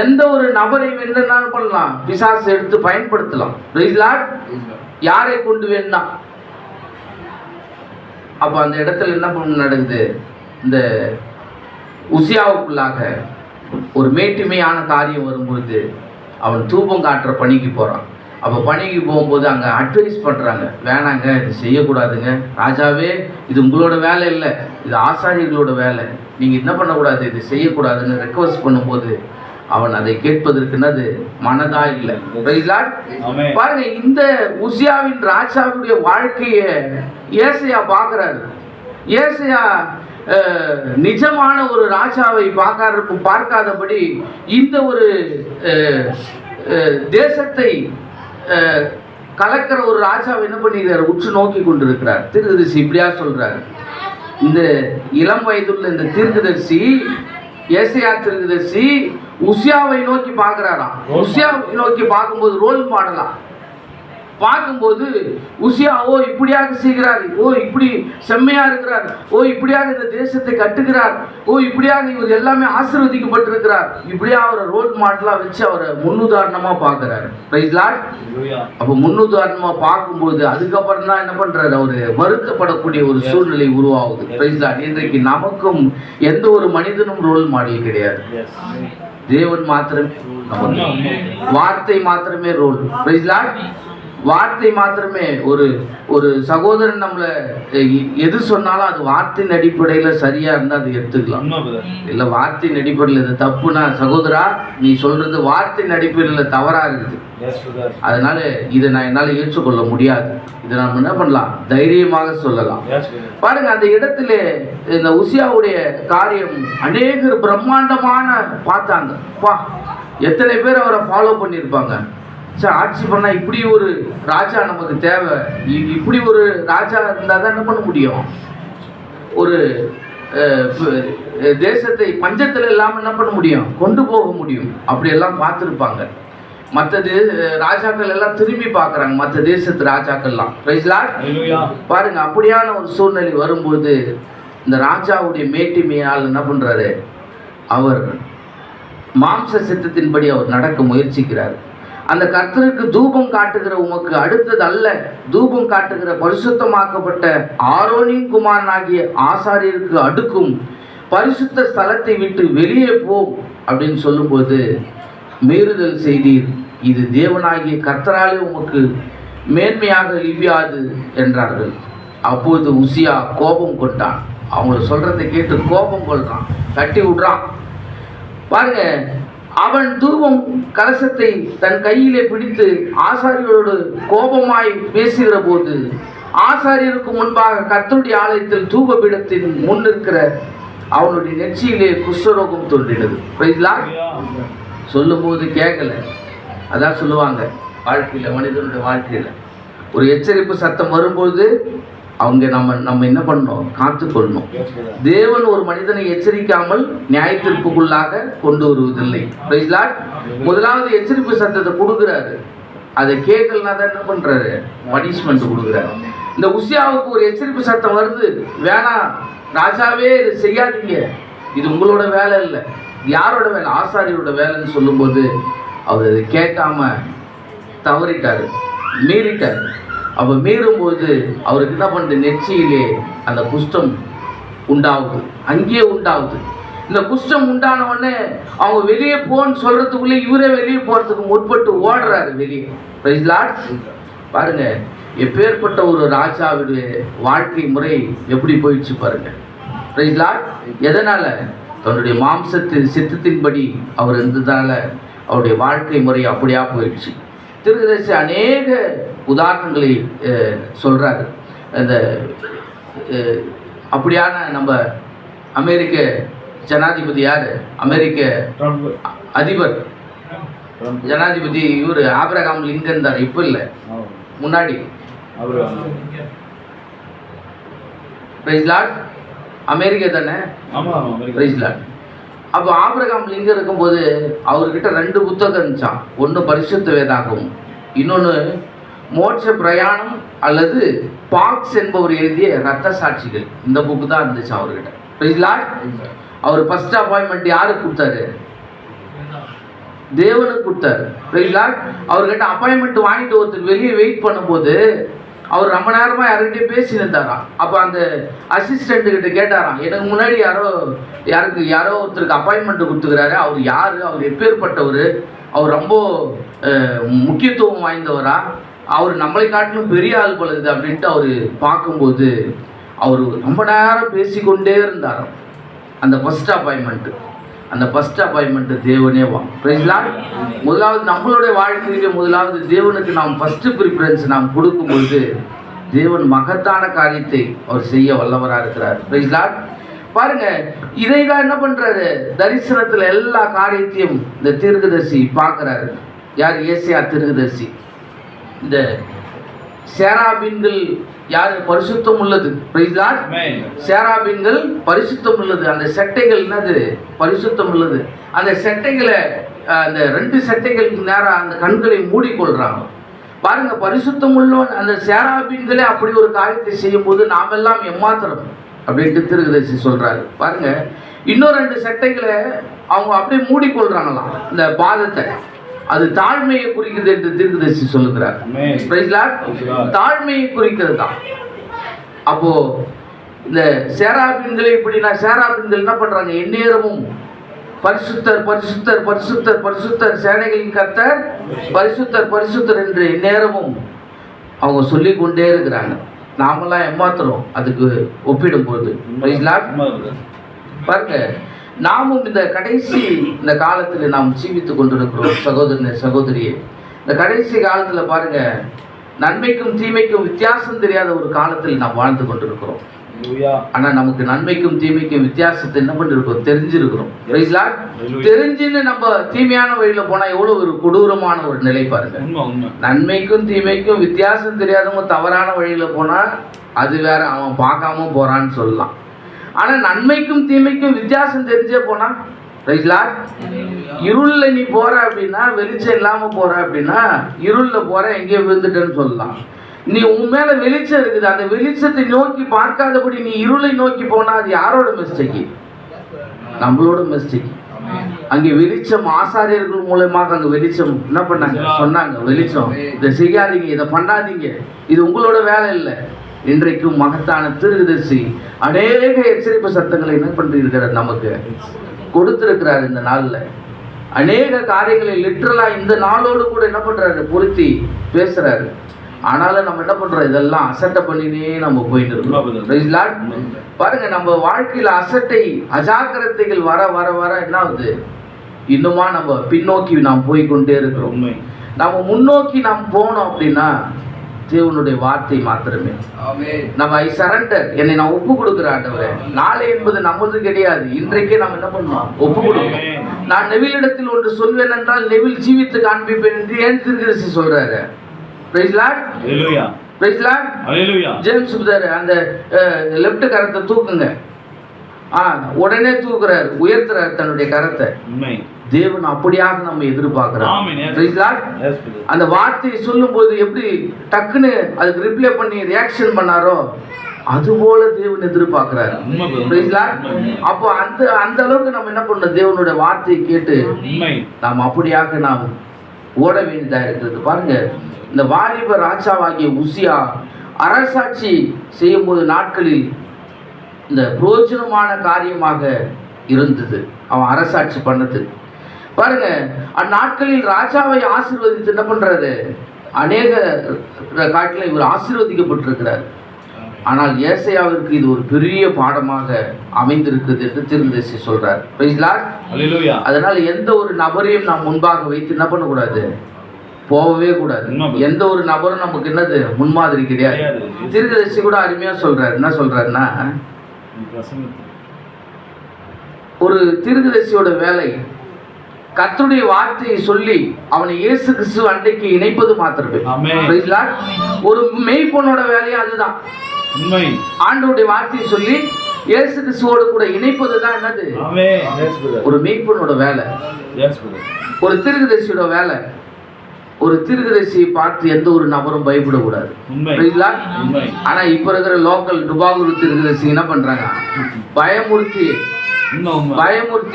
எந்த ஒரு நபரை வேணும்னாலும் பண்ணலாம், பிசாசு எடுத்து பயன்படுத்தலாம். Praise Lord. யாரை கொண்டு வேணும்னா அப்போ அந்த இடத்துல என்ன பண்ண நடக்குது, இந்த உசியாவுக்குள்ளாக ஒரு மேட்டுமையான காரியம் வரும்போது அவன் தூபம் காட்டுற பணிக்கு போகிறான். அப்போ பணிக்கு போகும்போது அங்கே அட்வைஸ் பண்ணுறாங்க, வேணாங்க இது செய்யக்கூடாதுங்க ராஜாவே, இது உங்களோட வேலை இல்லை, இது ஆசாரியர்களோட வேலை, நீங்கள் என்ன பண்ணக்கூடாது, இது செய்யக்கூடாதுன்னு ரெக்வஸ்ட் பண்ணும்போது அவன் அதை கேட்பதற்குன்னது மனதா இல்லை. பாருங்க, இந்த உசியாவின் ராஜாவுடைய வாழ்க்கையை ஏசையா பார்க்குறாரு. ஏசையா நிஜமான ஒரு ராஜாவை பார்க்காதபடி இந்த ஒரு தேசத்தை கலக்கிற ஒரு ராஜாவை என்ன பண்ணிக்கிறார், உற்று நோக்கி கொண்டிருக்கிறார். தீர்க்கதரிசி இப்படியா சொல்றாரு, இந்த இளம் வயதுள்ள இந்த தீர்க்கதரிசி ஏசையா தீர்க்கதரிசி உசியாவை நோக்கி பார்க்கிறாராம். உசியாவை நோக்கி பார்க்கும்போது ரோல் மாடலாம் பார்க்கும்போது உசியா ஓ இப்படியாக செய்கிறார், ஓ இப்படி செம்மையா இருக்கிறார், ஓ இப்படியாக இந்த தேசத்தை கட்டுகிறார், ஓ இப்படியாக இவர் எல்லாமே ஆசீர்வதிக்கப்பட்டிருக்கிறார், இப்படியா அவரை ரோல் மாடலா வச்சு அவரை முன்னுதாரணமா பார்க்கிறாரு. Praise Lord. அப்போ முன்னுதாரணமா பார்க்கும்போது அதுக்கப்புறம் தான் என்ன பண்றாரு, அவரு வருத்தப்படக்கூடிய ஒரு சூழ்நிலை உருவாகுது. Praise Lord. இன்றைக்கு நமக்கும் எந்த ஒரு மனிதனும் ரோல் மாடல் கிடையாது. தேவன் மாத்திரமே, வார்த்தை மாத்திரமே ரோல். Price Lord. வார்த்தை மாத்திரமே. ஒரு சகோதரன் நம்மளை எது சொன்னாலும் அது வார்த்தையின் அடிப்படையில் சரியா இருந்தால் அது எடுத்துக்கலாம். இல்லை வார்த்தையின் அடிப்படையில் இது தப்புனா, சகோதரா நீ சொல்றது வார்த்தையின் அடிப்படையில் தவறா இருக்குது, அதனால இதை நான் என்னால் ஏற்றுக்கொள்ள முடியாது, இதை நம்ம என்ன பண்ணலாம், தைரியமாக சொல்லலாம். பாருங்க, அந்த இடத்துல இந்த உசியாவுடைய காரியம் அநேகர் பிரம்மாண்டமான பார்த்தாங்க. பா, எத்தனை பேர் அவரை ஃபாலோ பண்ணியிருப்பாங்க. சார், ஆட்சி பண்ணால் இப்படி ஒரு ராஜா நமக்கு தேவை, இப்படி ஒரு ராஜா இருந்தால் தான் என்ன பண்ண முடியும், ஒரு தேசத்தை பஞ்சத்தில் இல்லாமல் என்ன பண்ண முடியும், கொண்டு போக முடியும். அப்படியெல்லாம் பார்த்துருப்பாங்க. மற்ற ராஜாக்கள் எல்லாம் திரும்பி பார்க்குறாங்க, மற்ற தேசத்து ராஜாக்கள்லாம். Price Lord. பாருங்க, அப்படியான ஒரு சூழ்நிலை வரும்போது இந்த ராஜாவுடைய மேட்டிமையால் என்ன பண்ணுறாரு, அவர் மாம்ச சித்தத்தின்படி அவர் நடக்க முயற்சிக்கிறார். அந்த கர்த்தருக்கு தூபம் காட்டுகிற உமக்கு அடுத்தது அல்ல, தூபம் காட்டுகிற பரிசுத்தமாக்கப்பட்ட ஆரோனின் குமாரனாகிய ஆசாரியருக்கு அடுக்கும் பரிசுத்த ஸ்தலத்தை விட்டு வெளியே போம் அப்படின்னு சொல்லும்போது, மீறுதல் செய்தீர், இது தேவனாகிய கர்த்தராலே உமக்கு மேன்மையாக லிபியாது என்றார்கள். அப்போது உசியா கோபம் கொண்டான். அவங்கள சொல்றதை கேட்டு கோபம் கொள்றான், தட்டி விடுறான். பாருங்க, அவன் தூபம் கலசத்தை தன் கையிலே பிடித்து ஆசாரியரோடு கோபமாய் பேசுகிற போது ஆசாரியருக்கு முன்பாக கர்த்தருடைய ஆலயத்தில் தூப பீடத்தின் முன் இருக்கிற அவனுடைய நெற்றியிலே குஷ்டரோகம் தோன்றினது. சொல்லும் போது கேட்கல. அதான் சொல்லுவாங்க வாழ்க்கையில், மனிதனுடைய வாழ்க்கையில் ஒரு எச்சரிப்பு சத்தம் வரும்போது அவங்க நம்ம என்ன பண்ணணும், காத்துக்கொள்ளணும். தேவன் ஒரு மனிதனை எச்சரிக்காமல் நியாய தீர்ப்புக்குள்ளாக கொண்டு வருவதில்லை. Praise Lord. முதலாவது எச்சரிப்பு சத்தத்தை கொடுக்குறாரு. அதை கேட்கலனா தான் என்ன பண்றாரு, பனிஷ்மெண்ட் கொடுக்குறாரு. இந்த உசியாவுக்கு ஒரு எச்சரிப்பு சத்தம் வருது, வேணாம் ராஜாவே இது செய்யாதீங்க, இது உங்களோட வேலை இல்லை, யாரோட வேலை, ஆசாரியோட வேலைன்னு சொல்லும்போது அவர் அதை கேட்காம தவறிட்டாரு, மீறிட்டார். அப்போ மீறும்போது அவருக்கு என்ன பண்ணுது, நெற்றியிலே அந்த குஷ்டம் உண்டாகுது, அங்கேயே உண்டாகுது. இந்த குஷ்டம் உண்டான உடனே அவங்க வெளியே போன்னு சொல்றதுக்குள்ளே இவரே வெளியே போறதுக்கு முற்பட்டு ஓடுறாரு வெளியே. Praise Lord. பாருங்க எப்பேற்பட்ட ஒரு ராஜாவுடைய வாழ்க்கை முறை எப்படி போயிடுச்சு பாருங்க. Praise Lord. எதனால? தன்னுடைய மாம்சத்தின் சித்தத்தின்படி அவர் இருந்ததால அவருடைய வாழ்க்கை முறை அப்படியா போயிடுச்சு. தீர்க்கதரிசி அநேக உதாரணங்களை சொல்றாரு. அந்த அப்படியான நம்ம அமெரிக்க ஜனாதிபதி யார், அமெரிக்க அதிபர் ஜனாதிபதி இவர் ஆபிரகாம் லிங்கன் தான், இப்போ இல்லை முன்னாடி. Praise Lord. அமெரிக்கா தானே? Praise Lord. அப்போ ஆபிரகாம் லிங்கன் இருக்கும்போது அவர்கிட்ட 2 புத்தகம் இருந்துச்சான். ஒன்று பரிசுத்த வேதாகமும், இன்னொன்று மோட்ச பிரயாணம் அல்லது பாக்ஸ் என்பவர் எழுதிய ரத்த சாட்சிகள். இந்த புக்கு தான் இருந்துச்சு அவர்கிட்ட. Praise Lord. அவர் ஃபர்ஸ்ட் அப்பாயின்மெண்ட் யாருக்கு கொடுத்தாரு? தேவனுக்கு கொடுத்தாரு. Price Lord. அவர்கிட்ட அப்பாயின்மெண்ட் வாங்கிட்டு ஒருத்தர் வெளியே வெயிட் பண்ணும்போது அவர் ரொம்ப நேரமாக யாருக்கிட்டே பேசியிருந்தாராம். அப்போ அந்த அசிஸ்டண்ட்டு கிட்ட கேட்டாராம், எனக்கு முன்னாடி யாரோ ஒருத்தருக்கு அப்பாயின்மெண்ட் கொடுத்துக்கிறாரு, அவர் யார், அவர் எப்பேற்பட்டவர், அவர் ரொம்ப முக்கியத்துவம் வாய்ந்தவரா, அவர் நம்மளை காட்டிலும் பெரிய ஆள் பழகுது அப்படின்ட்டு அவர் பார்க்கும்போது அவர் ரொம்ப நேரம் பேசிக்கொண்டே இருந்தாராம். அந்த ஃபஸ்ட் அப்பாயின்மெண்ட்டு தேவனே வா. Praise Lord. முதலாவது நம்மளுடைய வாழ்க்கையிலே முதலாவது தேவனுக்கு நாம் ஃபஸ்ட்டு ப்ரிஃபரன்ஸ் நாம் கொடுக்கும்போது தேவன் மகத்தான காரியத்தை அவர் செய்ய வல்லவராக இருக்கிறார். Praise Lord. பாருங்க, இதை தான் என்ன பண்றாரு, தரிசனத்தில் எல்லா காரியத்தையும் இந்த தீர்க்கதரிசி பார்க்குறாரு. யார்? ஏசாயா தீர்க்கதரிசி. இந்த சேராபீன்கள் யார்? பரிசுத்தம் உள்ளது. Price Lord. சேராபீன்கள் பரிசுத்தம் உள்ளது. அந்த செட்டைகள் என்னது? பரிசுத்தம் உள்ளது. அந்த செட்டைகளை அந்த 2 செட்டைகளுக்கு நேரம் அந்த கண்களை மூடிக்கொள்றாங்க. பாருங்க, பரிசுத்தம் உள்ளவன் அந்த சேராபீன்களே அப்படி ஒரு காரியத்தை செய்யும் போது நாம் எல்லாம் எம்மாத்திரம் அப்படின்ட்டு தீர்க்கதரிசி சொல்றாரு. பாருங்க, இன்னும் 2 செட்டைகளை அவங்க அப்படியே மூடிக்கொள்றாங்களாம் இந்த பாதத்தை. அது தாழ்மையை குறிக்கிறது என்று தீர்க்கதரிசி சொல்லுகிறார். Praise Lord. தாழ்மையை குறிக்கிறது தான். அப்போ இந்த சேராபீன்களை இப்படின்னா சேராபீன்கள் என்ன பண்றாங்க, எந்நேரமும் பரிசுத்தர் பரிசுத்தர் பரிசுத்தர் பரிசுத்தர் சேனைகளின் கர்த்தர் பரிசுத்தர் பரிசுத்தர் என்று எந்நேரமும் அவங்க சொல்லி கொண்டே இருக்கிறாங்க. நாமெல்லாம் ஏமாத்துறோம் அதுக்கு ஒப்பிடும்போது. Praise Lord. பாருங்க, நாமும் இந்த கடைசி இந்த காலத்தில் நாம் ஜீவித்து கொண்டிருக்கிறோம் சகோதரனே சகோதரியே. இந்த கடைசி காலத்தில் பாருங்க, நன்மைக்கும் தீமைக்கும் வித்தியாசம் தெரியாத ஒரு காலத்தில் நாம் வாழ்ந்து கொண்டிருக்கிறோம். ஆனால் நமக்கு நன்மைக்கும் தீமைக்கும் வித்தியாசத்தை என்ன பண்ணிருக்கோம், தெரிஞ்சிருக்கிறோம். தெரிஞ்சுன்னு நம்ம தீமையான வழியில் போனால் எவ்வளோ ஒரு கொடூரமான ஒரு நிலை பாருங்க. நன்மைக்கும் தீமைக்கும் வித்தியாசம் தெரியாதவங்க தவறான வழியில் போனால் அது வேற, அவன் பார்க்காம போறான்னு சொல்லலாம். ஆனால் நன்மைக்கும் தீமைக்கும் வித்தியாசம் தெரிஞ்சே போனால், இருளில் நீ போற அப்படின்னா, வெளிச்சம் இல்லாமல் போற அப்படின்னா, இருளில் போற எங்கேயோ விழுந்துட்டேன்னு சொல்லலாம். நீ உன் மேல வெளிச்சம் இருக்குது, அந்த வெளிச்சத்தை நோக்கி பார்க்காதபடி நீ இருளை நோக்கி போனா அது யாரோட மிஸ்டேக்? நம்மளோட மிஸ்டேக். அங்கே வெளிச்சம் ஆசாரியர்கள் மூலமாக அங்கே வெளிச்சம் என்ன பண்ணாங்க, சொன்னாங்க, வெளிச்சம் இதை செய்யாதீங்க, இதை பண்ணாதீங்க, இது உங்களோட வேலை இல்லை. இன்றைக்கும் மகத்தான தீர்க்கதரிசி அநேக எச்சரிப்பு சத்தங்களை என்ன பண்ணிருக்கிறார், நமக்கு கொடுத்திருக்கிறார். இந்த நாளில் அநேக காரியங்களை லிட்டரலா இந்த நாளோடு கூட என்ன பண்றாரு, பொருத்தி பேசுறாரு. ஆனாலும் நம்ம என்ன பண்றோம், இதெல்லாம் அசட்டை பண்ணினே நம்ம போயிட்டு இருக்கோம். பாருங்க, நம்ம வாழ்க்கையில அசட்டை அஜாக்கிரதைகள் வர வர வர என்ன ஆகுது, இன்னுமா நம்ம பின்னோக்கி நாம் போய்கொண்டே இருக்கிறோம். நம்ம முன்னோக்கி நாம் போனோம் அப்படின்னா தேவனுடைய வார்த்தை மாத்திரமே. நம்ம ஐ சரண்டர், என்னை நான் ஒப்பு கொடுக்குறேன் ஆண்டவரே. நாளை என்பது நம்மது கிடையாது, இன்றைக்கே நம்ம என்ன பண்ணுவோம், ஒப்பு கொடுக்கணும். நான் நெவிலிடத்தில் ஒன்று சொல்வேன் என்றால் நெவில் ஜீவித்து காண்பிப்பேன் என்று ஏன் தீர்க்கதரிசி சொல்றாரு. Praise Lord. Hallelujah. Praise Lord. Hallelujah. James brother அந்த லெஃப்ட் கரத்தை தூக்குங்க. உடனே தூக்குறாரு, உயர்த்துறாரு தன்னுடைய கரத்தை. தேவன் அப்படியாக நம்ம எதிர்பார்க்கிறோம். ஆமென். Praise the Lord. Yes, brother. அந்த வார்த்தையை சொல்லும்போது எப்படி டக்குன்னு அதுக்கு ரிப்ளை பண்ணி ரியாக்ஷன் பண்ணாரோ அதுபோல தேவன் எதிர்பார்க்கிறாரு. உண்மை brother. Praise the Lord. அப்போ அந்த அளவுக்கு நம்ம என்ன பண்ணணும், தேவனுடைய வார்த்தையை கேட்டு உண்மை. நாம் அப்படியாக நாம் ஓட வேண்டியதாக இருக்கிறது. பாருங்க, இந்த வாலிப ராஜாவாகிய உசியா அரசாட்சி செய்யும்போது நாட்களில் இந்த பிரயோஜனமான காரியமாக இருந்தது அவன் அரசாட்சி பண்ணது. பாருங்க, அந்நாட்களில் ராஜாவை ஆசீர்வதித்து என்ன பண்றாரு, அநேக காட்டில் இவர் ஆசீர்வதிக்கப்பட்டிருக்கிறார். ஆனால் ஏசாயாவிற்கு இது ஒரு பெரிய பாடமாக அமைந்திருக்குது என்று தீர்க்கதரிசி சொல்றார். Praise the Lord. Hallelujah. அதனால எந்த ஒரு நபரையும் நாம் முன்பாக வைத்து என்ன பண்ணக்கூடாது, போகவே கூடாது. எந்த ஒரு நபரும் நமக்கு என்னது முன்மாதிரி கிடையாது. தீர்க்கதரிசி கூட அருமையா சொல்றாரு. என்ன சொல்றாருன்னா, ஒரு தீர்க்கதரிசியோட வேலை கர்த்தருடைய வார்த்தையை சொல்லி அவனை இயேசு கிறிஸ்து அண்டைக்கு இணைப்பது மாத்திரமே. Praise the Lord. ஒரு மெய்ப்பொண்ணோட வேலையும் அதுதான். உண்மை. ஆண்டவருடைய வார்த்தையை சொல்லி இயேசு கிறிஸ்துவோடு கூட இணைப்பது தான் என்னது ஒரு மெய்ப்பொண்ணோட வேலை. ஒரு தீர்க்கதரிசியோட வேலை. ஒரு தீர்க்கதரிசியை பார்த்து எந்த ஒரு நபரும் பயப்படக்கூடாது. Praise the Lord. ஆனா இப்ப இருக்கிற லோக்கல் டுபாகூர் தீர்க்கதரிசி என்ன பண்றாங்க, பயமுறுத்தி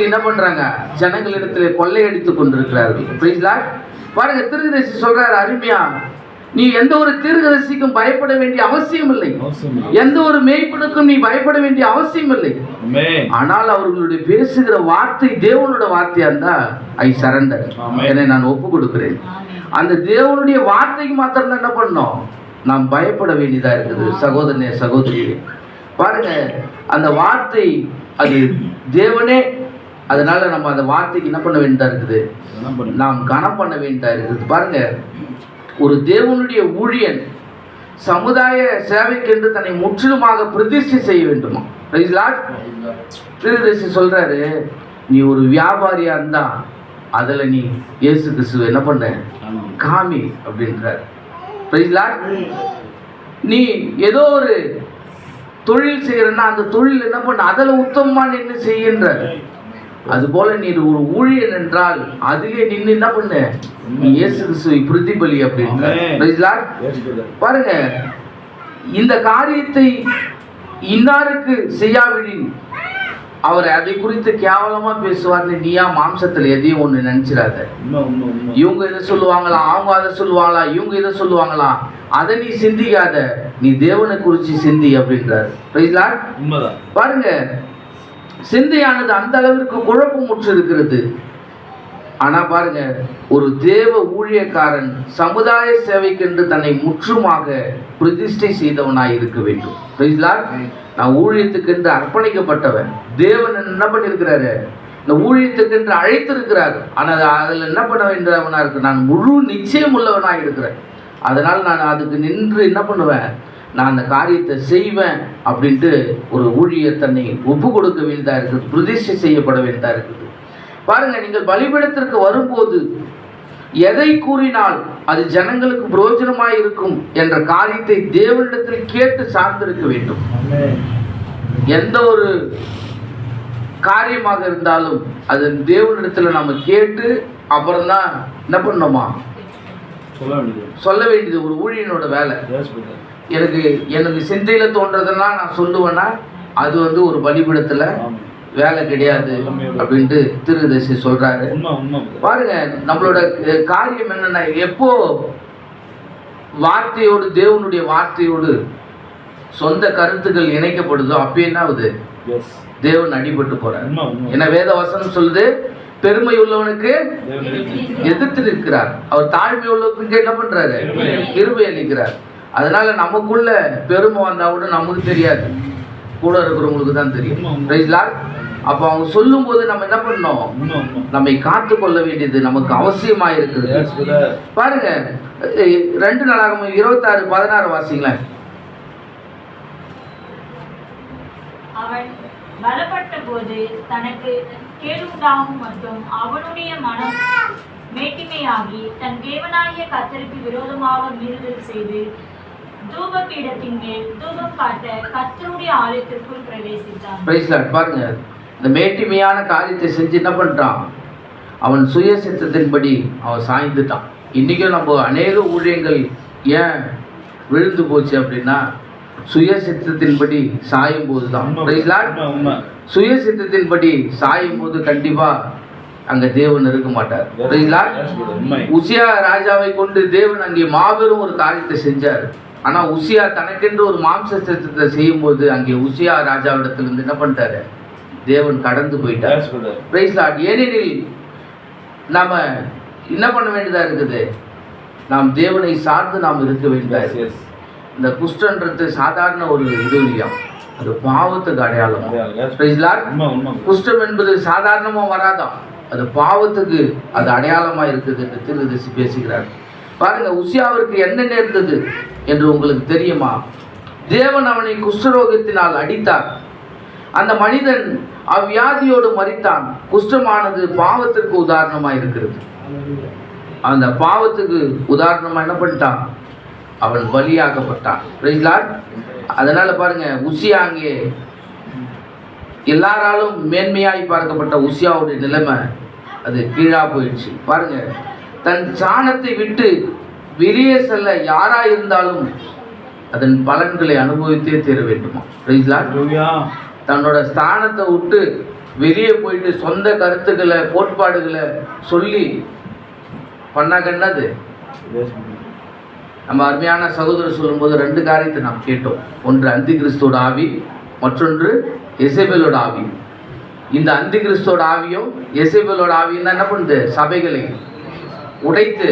என்ன பண்றாங்க, ஜனங்களிடத்திலே கொள்ளையடித்துக் கொண்டிருக்கிறார்கள். Praise the Lord. பாருங்க, தீர்க்கதரிசி சொல்றாரு அருமையா, நீ எந்த ஒரு தீர்க்கதரிசிக்கும் பயப்பட வேண்டிய அவசியம் இல்லை, எந்த ஒரு மேய்ப்பனுக்கும் நீ பயப்பட வேண்டிய அவசியம் இல்லை. ஆனால் அவர்களுடைய பேசுகிற வார்த்தை தேவனோட வார்த்தையா இருந்தா ஐ சரண்டர், என்னை நான் ஒப்பு கொடுக்கிறேன். அந்த தேவனுடைய வார்த்தைக்கு மாத்திரம் தான் என்ன பண்ணோம், நாம் பயப்பட வேண்டியதா இருக்குது. சகோதரனே சகோதரி, பாருங்க, அந்த வார்த்தை அது தேவனே. அதனால நம்ம அந்த வார்த்தைக்கு என்ன பண்ண வேண்டியதா இருக்குது, நாம் கனம் பண்ண வேண்டியதா இருக்குது. பாருங்க, ஒரு தேவனுடைய ஊழியன் சமுதாய சேவைக்கென்று தன்னை முற்றிலுமாக பிரதிஷ்டை செய்ய வேண்டுமா. Praise the Lord. தீர்க்கதரிசி சொல்றாரு, நீ ஒரு வியாபாரியா இருந்தா அதுல நீ இயேசு கிறிஸ்துவை என்ன பண்ண காமி அப்படின்றார். Praise the Lord. நீ ஏதோ ஒரு தொழில் செய்யறன்னா அந்த தொழில் என்ன பண்ண அதுல உத்தமமா நின்று செய்கின்றார். அதுபோல நீ ஒரு ஊழியன் என்றால் அதிலே நின்று என்ன பண்ண, நீ இயேசு கிறிஸ்துவை பிரதிபலி அப்படின்றார். Praise the Lord. பாருங்க, இந்த காரியத்தை இன்னாருக்கு செய்யாவிடின் அவர் அதை குறித்து கேவலமா பேசுவார்னு நீயா மாம்சத்துல எதையும் ஒண்ணு நினைச்சிடாத. இவங்க இதை சொல்லுவாங்களா, அவங்க அதை சொல்லுவாங்களா, இவங்க இதை சொல்லுவாங்களா, அதை நீ சிந்திக்காத, நீ தேவனை குறித்து சிந்தி அப்படின்றார். Praise the Lord. பாருங்க, சிந்தையானது அந்த அளவிற்கு குழப்பமுற்று இருக்கிறது. ஆனா பாருங்க, ஒரு தேவ ஊழியக்காரன் சமுதாய சேவைக்கென்று தன்னை முற்றுமாக பிரதிஷ்டை செய்தவனாய் இருக்க வேண்டும். Praise the Lord. நான் ஊழியத்துக்கென்று அர்ப்பணிக்கப்பட்டவன். தேவன் என்ன பண்ணியிருக்கிறாரு, இந்த ஊழியத்துக்கென்று அழைத்திருக்கிறார். ஆனால் அதில் என்ன பண்ண வேண்டியவனா இருக்கு, நான் முழு நிச்சயம் உள்ளவனாக இருக்கிறேன். அதனால் நான் அதுக்கு நின்று என்ன பண்ணுவேன், நான் அந்த காரியத்தை செய்வேன் அப்படின்ட்டு ஒரு ஊழியர் தன்னை ஒப்பு கொடுக்க வேண்டியதாக இருக்குது, பிரதிஷ்டை செய்யப்பட வேண்டியதாக இருக்குது. பாருங்க, நீங்கள் பலிபீடத்திற்கு வரும்போது எதை கூறினால் அது ஜனங்களுக்கு பிரயோஜனமாய் இருக்கும் என்ற காரியத்தை தேவனிடத்தில் கேட்டு சார்ந்திருக்க வேண்டும். எந்த ஒரு காரியமாக இருந்தாலும் அது தேவனிடத்துல நம்ம கேட்டு அப்புறம்தான் என்ன பண்ணணுமா சொல்ல வேண்டியது ஒரு ஊழியனோட வேலை. எனக்கு சிந்தையில தோன்றதெல்லாம் நான் சொல்லுவேன்னா அது ஒரு பலிபீடத்துல வேலை கிடையாது அப்படின்ட்டு தீர்க்கதரிசி சொல்றாரு. பாருங்க, நம்மளோட காரியம் என்னன்னா, எப்போ வார்த்தையோடு தேவனுடைய வார்த்தையோடு சொந்த கருத்துக்கள் இணைக்கப்படுதோ அப்ப என்ன ஆகுது, தேவன் அடிபட்டு போறார். ஏன்னா வேத வசனம் சொல்லுது, பெருமை உள்ளவனுக்கு எதிர்த்து நிற்கிறார், அவர் தாழ்மை உள்ளவனுக்கு என்ன பண்றாரு, கிருபை அளிக்கிறார். அதனால நமக்குள்ள பெருமை வந்தா கூட நமக்கு தெரியாது, கூட இருக்கிறவங்களுக்கு தான் தெரியும். Praise the Lord. அப்போ அவங்க சொல்லும் போது நம்ம என்ன பண்ணோம், நம்மை காத்து கொள்ள வேண்டியது நமக்கு அவசியமா இருக்குது. பாருங்க, 2 நாளாகமம் 26:16 வாசிங்களேன். அவன் பலப்பட்ட போது தனக்கு கேடுண்டாகும் மட்டும் அவனுடைய மனம் மேட்டிமையாகி தன் தேவனாகிய கர்த்தருக்கு விரோதமாக மீறுதல் செய்து தூபபீடத்தின் மேல் தூபம் காட்ட கர்த்தருடைய ஆலயத்திற்குள் பிரவேசித்தான். பாருங்க, இந்த மேட்டிமையான காரியத்தை செஞ்சு என்ன பண்றான், அவன் சுய சித்தத்தின்படி அவன் சாய்ந்துட்டான். இன்றைக்கும் நம்ம அநேக ஊழியங்கள் ஏன் விழுந்து போச்சு அப்படின்னா சுய சித்தத்தின்படி சாயும் போது தான். சுய சித்தத்தின்படி சாயும் போது கண்டிப்பாக அங்கே தேவன் இருக்க மாட்டார். உசியா ராஜாவை கொண்டு தேவன் அங்கே மாபெரும் ஒரு காரியத்தை செஞ்சார். ஆனால் உசியா தனக்கென்று ஒரு மாம்ச சித்தத்தை செய்யும் போது அங்கே உசியா ராஜாவிடத்திலிருந்து என்ன பண்ணிட்டாரு, தேவன் கடந்து போயிட்டார். ஏனெனில் நாம என்ன பண்ண வேண்டியதாக இருக்குது, நாம் தேவனை சார்ந்து நாம் இருக்க வேண்டியதாக. இந்த குஷ்டன்றது சாதாரண ஒரு இது இல்லையா, அது பாவத்துக்கு அடையாளம். குஷ்டம் என்பது சாதாரணமாக வராதான், அது பாவத்துக்கு அது அடையாளமாக இருக்குது என்று தீர்க்கதரிசி பேசுகிறார். பாருங்க, உசியாவிற்கு என்ன நேர்ந்தது என்று உங்களுக்கு தெரியுமா? தேவன் அவனை குஷ்டரோகத்தினால் அடித்தார். அந்த மனிதன் அவ்வியாதியோடு மரித்தான். குஷ்டமானது பாவத்திற்கு உதாரணமாக இருக்கிறது. அந்த பாவத்துக்கு உதாரணமாக என்ன பண்ணிட்டான், அவன் பலியாக்கப்பட்டான். அதனால பாருங்க, உசியா அங்கே எல்லாராலும் மேன்மையாய் பார்க்கப்பட்ட உசியாவுடைய நிலைமை அது கீழா போயிடுச்சு. பாருங்க, தன் சாணத்தை விட்டு வெளியே செல்ல யாரா இருந்தாலும் அதன் பலன்களை அனுபவித்தே தீர வேண்டுமா? தன்னோட ஸ்தானத்தை விட்டு வெளியே போயிட்டு சொந்த கருத்துக்களை கோட்பாடுகளை சொல்லி பண்ணாங்கன்னது. நம்ம அருமையான சகோதரர் சொல்லும்போது 2 காரியத்தை நாம் கேட்டோம். ஒன்று அந்தி கிறிஸ்துவோட ஆவி, மற்றொன்று எசேபேலோட ஆவி. இந்த அந்தி கிறிஸ்துவோட ஆவியும் எசேபேலோட ஆவியும் தான் என்ன பண்ணுது, சபைகளை உடைத்து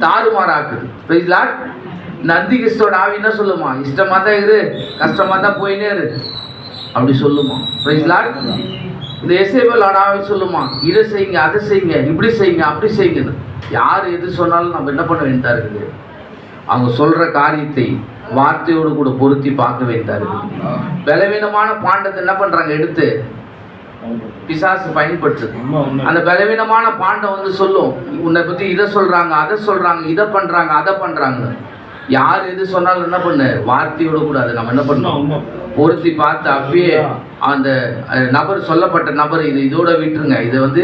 தாறுமாறாக்குது. இந்த அந்தி கிறிஸ்துவோட ஆவி என்ன சொல்லுமா, இஷ்டமா தான் இரு, கஷ்டமா தான் போயினே இரு அப்படி சொல்லுமா. இந்த எசேபேலோட ஆவி சொல்லுமா, இதை செய்யுங்க, அதை செய்யுங்க, இப்படி செய்யுங்க, அப்படி செய்யுங்கன்னு. யார் எது சொன்னாலும் நம்ம என்ன பண்ண வேண்டியதா இருக்குது, அவங்க சொல்ற காரியத்தை வார்த்தையோடு கூட பொருத்தி பார்க்க வேண்டியதா இருக்குது. பலவீனமான பாண்டத்தை என்ன பண்றாங்க, எடுத்து பிசாசு பயன்படுத்துது. அந்த பலவீனமான பாண்டம் வந்து சொல்லும், உன்னை பத்தி இதை சொல்றாங்க, அதை சொல்றாங்க, இதை பண்றாங்க, அதை பண்றாங்க. யார் எது சொன்னாலும் என்ன பண்ணு, வார்த்தையோடு கூட அதை நம்ம என்ன பண்ணோம், பொருத்தி பார்த்து அப்பயே அந்த நபர், சொல்லப்பட்ட நபர் இதோட விட்டுருங்க, இதை வந்து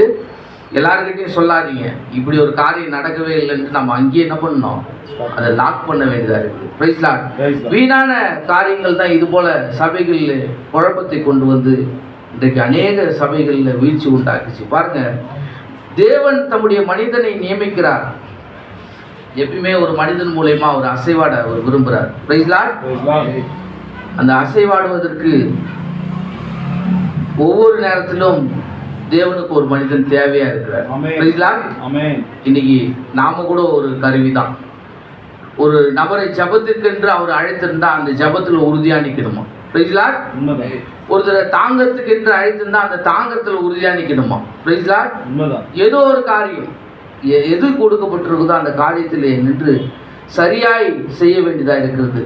எல்லாருக்கிட்டையும் சொல்லாதீங்க, இப்படி ஒரு காரியம் நடக்கவே இல்லைன்னு நம்ம அங்கேயே என்ன பண்ணணும், அதை லாக் பண்ண வேண்டியதாக இருக்குது. வீணான காரியங்கள் தான் இது போல சபைகளில் குழப்பத்தை கொண்டு வந்து இன்றைக்கு அநேக சபைகளில் வீழ்ச்சி உண்டாக்குச்சு. பாருங்க, தேவன் தம்முடைய மனிதனை நியமிக்கிறார். எப்பயுமே ஒரு மனிதன் மூலமா ஒரு அசைவாட அவர் விரும்புகிறார். அந்த அசைவாடுவதற்கு ஒவ்வொரு நேரத்திலும் தேவனுக்கு ஒரு மனிதன் தேவையா இருக்கிறார். இன்னைக்கு நாம கூட ஒரு கருவிதான். ஒரு நபரை ஜபத்துக்கென்று அவர் அழைத்திருந்தா அந்த ஜபத்துல உறுதியா நிக்கணுமா? ஒருத்தரை தாங்கத்துக்கு என்று அழைத்திருந்தா அந்த தாங்கத்துல உறுதியா நிக்கணுமா? ஏதோ ஒரு காரியம் எது கொடுக்கப்பட்டிருக்குதோ அந்த காரியத்திலே நின்று சரியாய் செய்ய வேண்டியதா இருக்கிறது.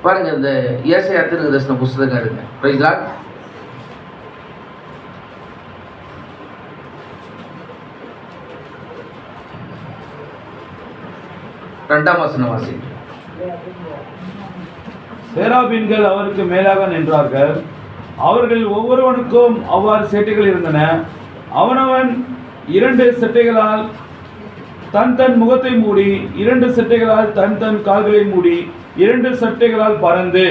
பாருங்க, இந்த ஏசாயா தீர்க்கதரிசன புஸ்தகம் எடுங்க. பிரைஸ்லாட். 2ஆம் வசனம் வாசி. சேராபீன்கள் அவருக்கு மேலாக நின்றார்கள். அவர்கள் ஒவ்வொருவனுக்கும் அவ்வாறு செட்டைகள் இருந்தன. அவனவன் 2 செட்டைகளால் தன் முகத்தை மூடி, 2 செட்டைகளால் தன் கால்களை மூடி, 2 செட்டைகளால் பறந்து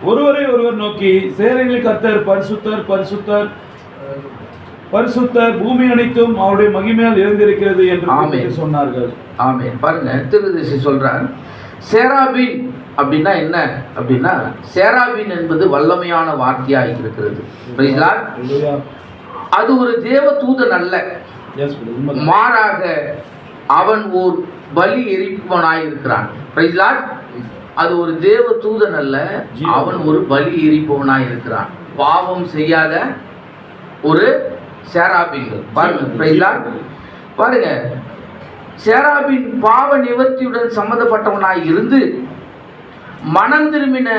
ஒருவரை ஒருவர் நோக்கி, சேனைகளின் கர்த்தர் பரிசுத்தர், பரிசுத்தர், பரிசுத்தர், பூமி அனைத்தும் அவருடைய மகிமையால் இருந்திருக்கிறது என்று சொன்னார்கள். ஆமென். பாருங்க, தீர்க்கதரிசி சொல்றார், சேராபீன் அப்படின்னா என்ன அப்படின்னா, சேராபீன் என்பது வல்லமையான வார்த்தையாக இருக்கிறது. அது ஒரு தேவ தூதன் அல்ல, மாறாக அவன் ஒரு பலி எரிப்பவனாய் இருக்கிறான். அது ஒரு தேவ தூதன் அல்ல, அவன் ஒரு பலி எரிப்பவனாய் இருக்கிறான். பாவம் செய்யாத ஒரு சேராபீன்கள். பாருங்க, சேராபீன் பாவ நிவர்த்தியுடன் சம்பந்தப்பட்டவனாய் இருந்து மனம் திரும்பின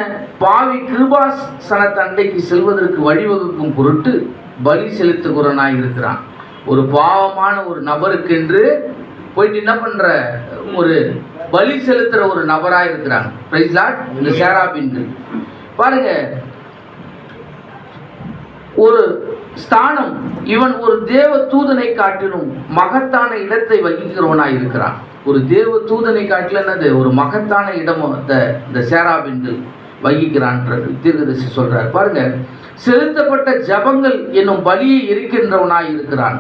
பாவி கிருபாசன தண்டைக்கு செல்வதற்கு வழிவகுக்கும் பொருட்டு பலி செலுத்துகிறவனாய் இருக்கிறான். ஒரு பாவமான ஒரு நபருக்கென்று போயிட்டு என்ன பண்ற, ஒரு பலி செலுத்துற ஒரு நபராக இருக்கிறாங்க. இந்த சேராபீன்கள் பாருங்க, ஒரு ஸ்தானம், இவன் ஒரு தேவ தூதனை காட்டிலும் மகத்தான இடத்தை வகிக்கிறவனாய் இருக்கிறான். ஒரு தேவ தூதனை காட்டிலும் என்னது, ஒரு மகத்தான இடம் இந்த சேராபின்கள் வகிக்கிறான்ன்றது தீர்க்கதரிசி சொல்றார். பாருங்க, செலுத்தப்பட்ட ஜபங்கள் என்னும் பலியை எரிக்கின்றவனாய் இருக்கிறான்.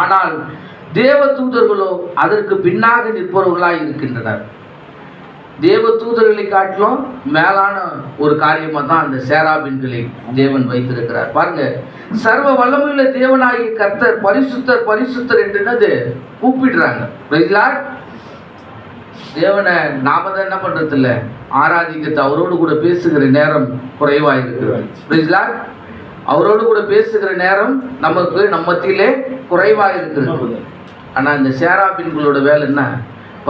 ஆனால் தேவ தூதர்களோ அதற்கு பின்னாக நிற்பவர்களாய் இருக்கின்றனர். தேவ தூதர்களை காட்டிலும் மேலான ஒரு காரியமாக தான் அந்த சேராபின்களை தேவன் வைத்திருக்கிறார். பாருங்க, சர்வ வல்லமையுள்ள தேவனாகிய கர்த்தர் பரிசுத்தர் பரிசுத்தர் என்று என்னது கூப்பிடுறாங்க. தேவனை நாம தான் என்ன பண்றது இல்லை, ஆராதிக்கிறது, அவரோடு கூட பேசுகிற நேரம் குறைவாக இருக்கிறது. அவரோடு கூட பேசுகிற நேரம் நமக்கு மத்தியிலே குறைவாக இருக்கிறது. ஆனால் இந்த சேராபின்களோட வேலை என்ன,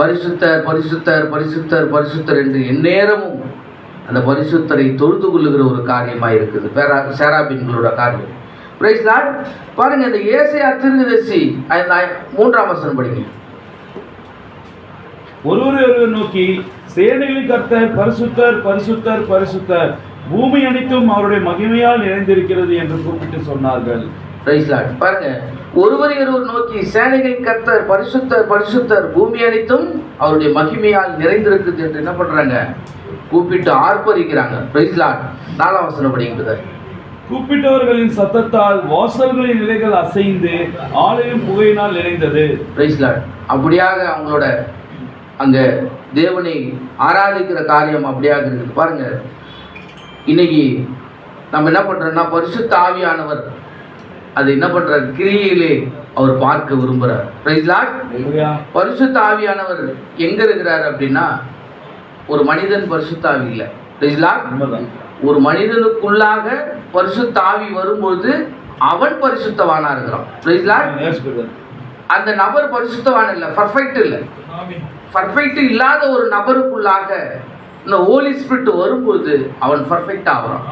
பரிசுத்தர் பரிசுத்தர் பரிசுத்தர் பரிசுத்தர் என்று எந்நேரமும் அந்த பரிசுத்தரை தொழுது கொள்ளுகிற ஒரு காரியமாக இருக்குது சேராபின்களோட காரியம். Praise Lord. பாருங்க, இந்த ஏசாயா தீர்க்கதரிசி 3ஆம் வசனம் படிங்க. ஒருவரை நோக்கி சேனைகளின் கர்த்தர் பரிசுத்தர் பரிசுத்தர் பரிசுத்தர், பூமி அனைத்தும் அவருடைய மகிமையால் நிறைந்திருக்கிறது என்று கூப்பிட்டு சொன்னார்கள். Praise Lord. பாருங்க, ஒருவரை நோக்கி சேனைகளின் கர்த்தர் பரிசுத்தர் பரிசுத்தர், பூமி அனைத்தும் அவருடைய மகிமையால் நிறைந்திருக்குது என்று என்ன பண்றாங்க, கூப்பிட்டு ஆர்ப்பரிக்கிறாங்க. Price Lord. 4ஆம் வசனம் படிங்க. கூப்பிட்டவர்களின் சத்தத்தால் வாசல்களின் நிலைகள் அசைந்து ஆலயம் புகையினால் நிறைந்தது. Praise Lord. அப்படியாக அவங்களோட அங்க தேவனை ஆராதிக்கிற காரியம் அப்படியாக இருக்குது. பாருங்க, இன்னைக்கு நம்ம என்ன பண்றோம்னா, பரிசுத்த ஆவியானவர் அது என்ன பண்றார், கிரியையிலே அவர் பார்க்க விரும்புகிறார். Praise Lord. பரிசுத்த ஆவியானவர் எங்க இருக்கிறார் அப்படின்னா, ஒரு மனிதன் பரிசுத்த ஆவி இல்லை. Praise Lord. ஒரு மனிதனுக்குள்ளாக பரிசுத்த ஆவி வரும்போது அவன் பரிசுத்தவானா இருக்கிறான். Praise Lord. அந்த நபர் பரிசுத்தவான் இல்லை, பர்ஃபெக்ட் இல்லை. பர்ஃபெக்ட் இல்லாத ஒரு நபருக்குள்ளாக இந்த ஹோலி ஸ்பிரிட் வரும்போது அவன் பர்ஃபெக்ட் ஆகிறான்.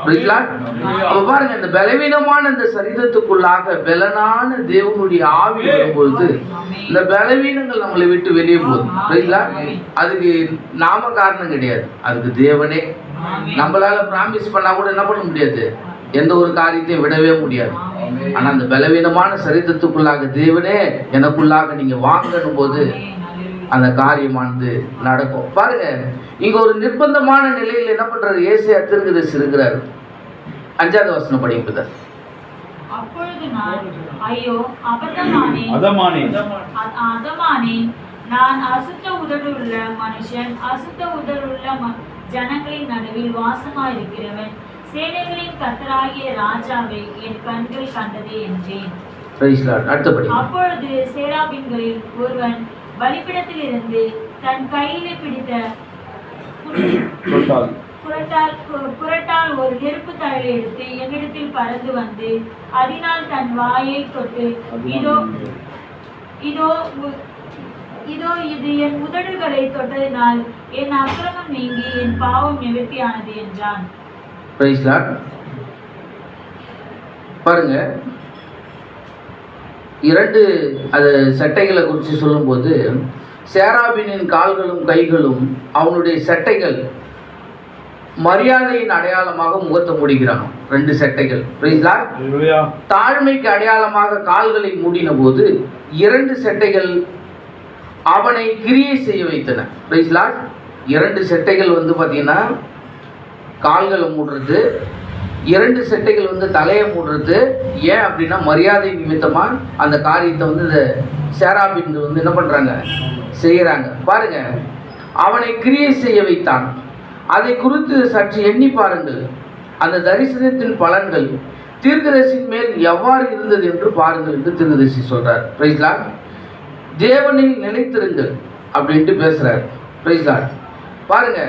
அப்ப பாருங்க, இந்த பலவீனமான இந்த சரீரத்துக்குள்ளாக பலனான தேவனுடைய ஆவி வரும்பொழுது இந்த பலவீனங்கள் நம்மளை விட்டு வெளியே போகுது. அதுக்கு நாம காரணம் கிடையாது, அதுக்கு தேவனே. நம்மளால பிராமிஸ் பண்ணா கூட என்ன பண்ண முடியாது, எந்த ஒரு காரியத்தையும் விடவே முடியாது. ஆனா அந்த பலவீனமான சரீரத்துக்குள்ளாக தேவனே எனக்குள்ளாக நீங்க வாங்கணும் போது அந்த காரியமானது நடக்கும். பாருங்க, இங்க ஒரு நிர்பந்தமான நிலையில் என்ன பண்றாரு, ஏசாயா தீர்க்கதரிசி இருக்கிறார். 5ஆவது வசனம் படிப்பது. அப்பொழுது நான், ஐயோ அதமானே, நான் அசுத்த உதடுள்ள மனுஷன், அசுத்த உதடுள்ள ஜனங்களின் நடுவில் வாசமாயிருக்கிறவன், சேனைகளின் கர்த்தராகிய ராஜாவை என் கண்கள் கண்டதே என்றேன். அப்பொழுது சேராபின்களில் ஒருவன் பலிபீடத்திலிருந்து தன் கையிலே பிடித்த குரட்டால் ஒரு நெருப்பு தழலை எடுத்து என்னிடத்தில் பறந்து வந்து அதனால் தன் வாயை தொட்டு, இதோ இதோ இதோ இது என் உதடுகளை தொட்டதினால் என் அக்கிரமம் நீங்கி என் பாவம் நிவர்த்தியானது என்றான். பாருங்க, 2 அது சட்டைகளை குறித்து சொல்லும்போது, சேராபினின் கால்களும் கைகளும் அவனுடைய சட்டைகள் மரியாதையின் அடையாளமாக முகத்தை மூடிக்கிறாங்க. 2 சட்டைகள். தாழ்மைக்கு அடையாளமாக கால்களை மூடின போது 2 சட்டைகள் அவனை கிரியை செய்ய வைத்தன. 2 சட்டைகள் பார்த்தீங்கன்னா கால்களை மூடுறது, 2 சட்டைகள் தலையை மூடுறது. ஏன் அப்படின்னா, மரியாதை நிமித்தமாக அந்த காரியத்தை இந்த சேராபின்கள் என்ன பண்ணுறாங்க, செய்கிறாங்க. பாருங்க, அவனை கிரியை செய்ய வைத்தான். அதை குறித்து சற்று எண்ணி பாருங்கள். அந்த தரிசனத்தின் பலன்கள் தீர்க்கதரிசியின் மேல் எவ்வாறு இருந்தது என்று பாருங்கள் என்று தீர்க்கதரிசி சொல்றார். Praise Lord. தேவனில் நிலைத்திருங்கள் அப்படின்ட்டு பேசுறார். Praise Lord. பாருங்க,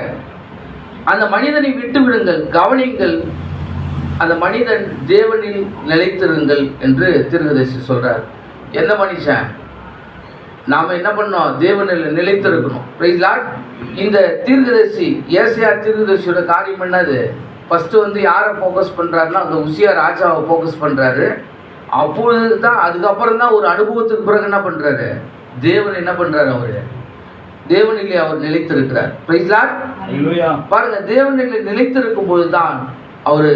அந்த மனிதனை விட்டு விடுங்கள், கவனிங்கள், அந்த மனிதன் தேவனில் நிலைத்திருங்கள் என்று தீர்க்கதரிசி சொல்றார். எந்த மனுஷன்? நாம என்ன பண்ணோம், தேவனில் நிலைத்திருக்கணும். Price Lord. இந்த தீர்க்கதரிசி ஏசாயா தீர்க்கதரிசியோட காரியம் என்னது, ஃபர்ஸ்ட் யாரை ஃபோக்கஸ் பண்றாருன்னா அந்த உசியா ராஜாவை ஃபோக்கஸ் பண்றாரு. அப்பொழுது தான், அதுக்கப்புறம் தான் ஒரு அனுபவத்துக்கு பிறகு என்ன பண்றாரு, தேவன் என்ன பண்றாரு, அவரு தேவனிலே அவர் நிலைத்திருக்கிறார். Price Lord. பாருங்க, தேவனிலே நிலைத்திருக்கும் போது தான் அவரு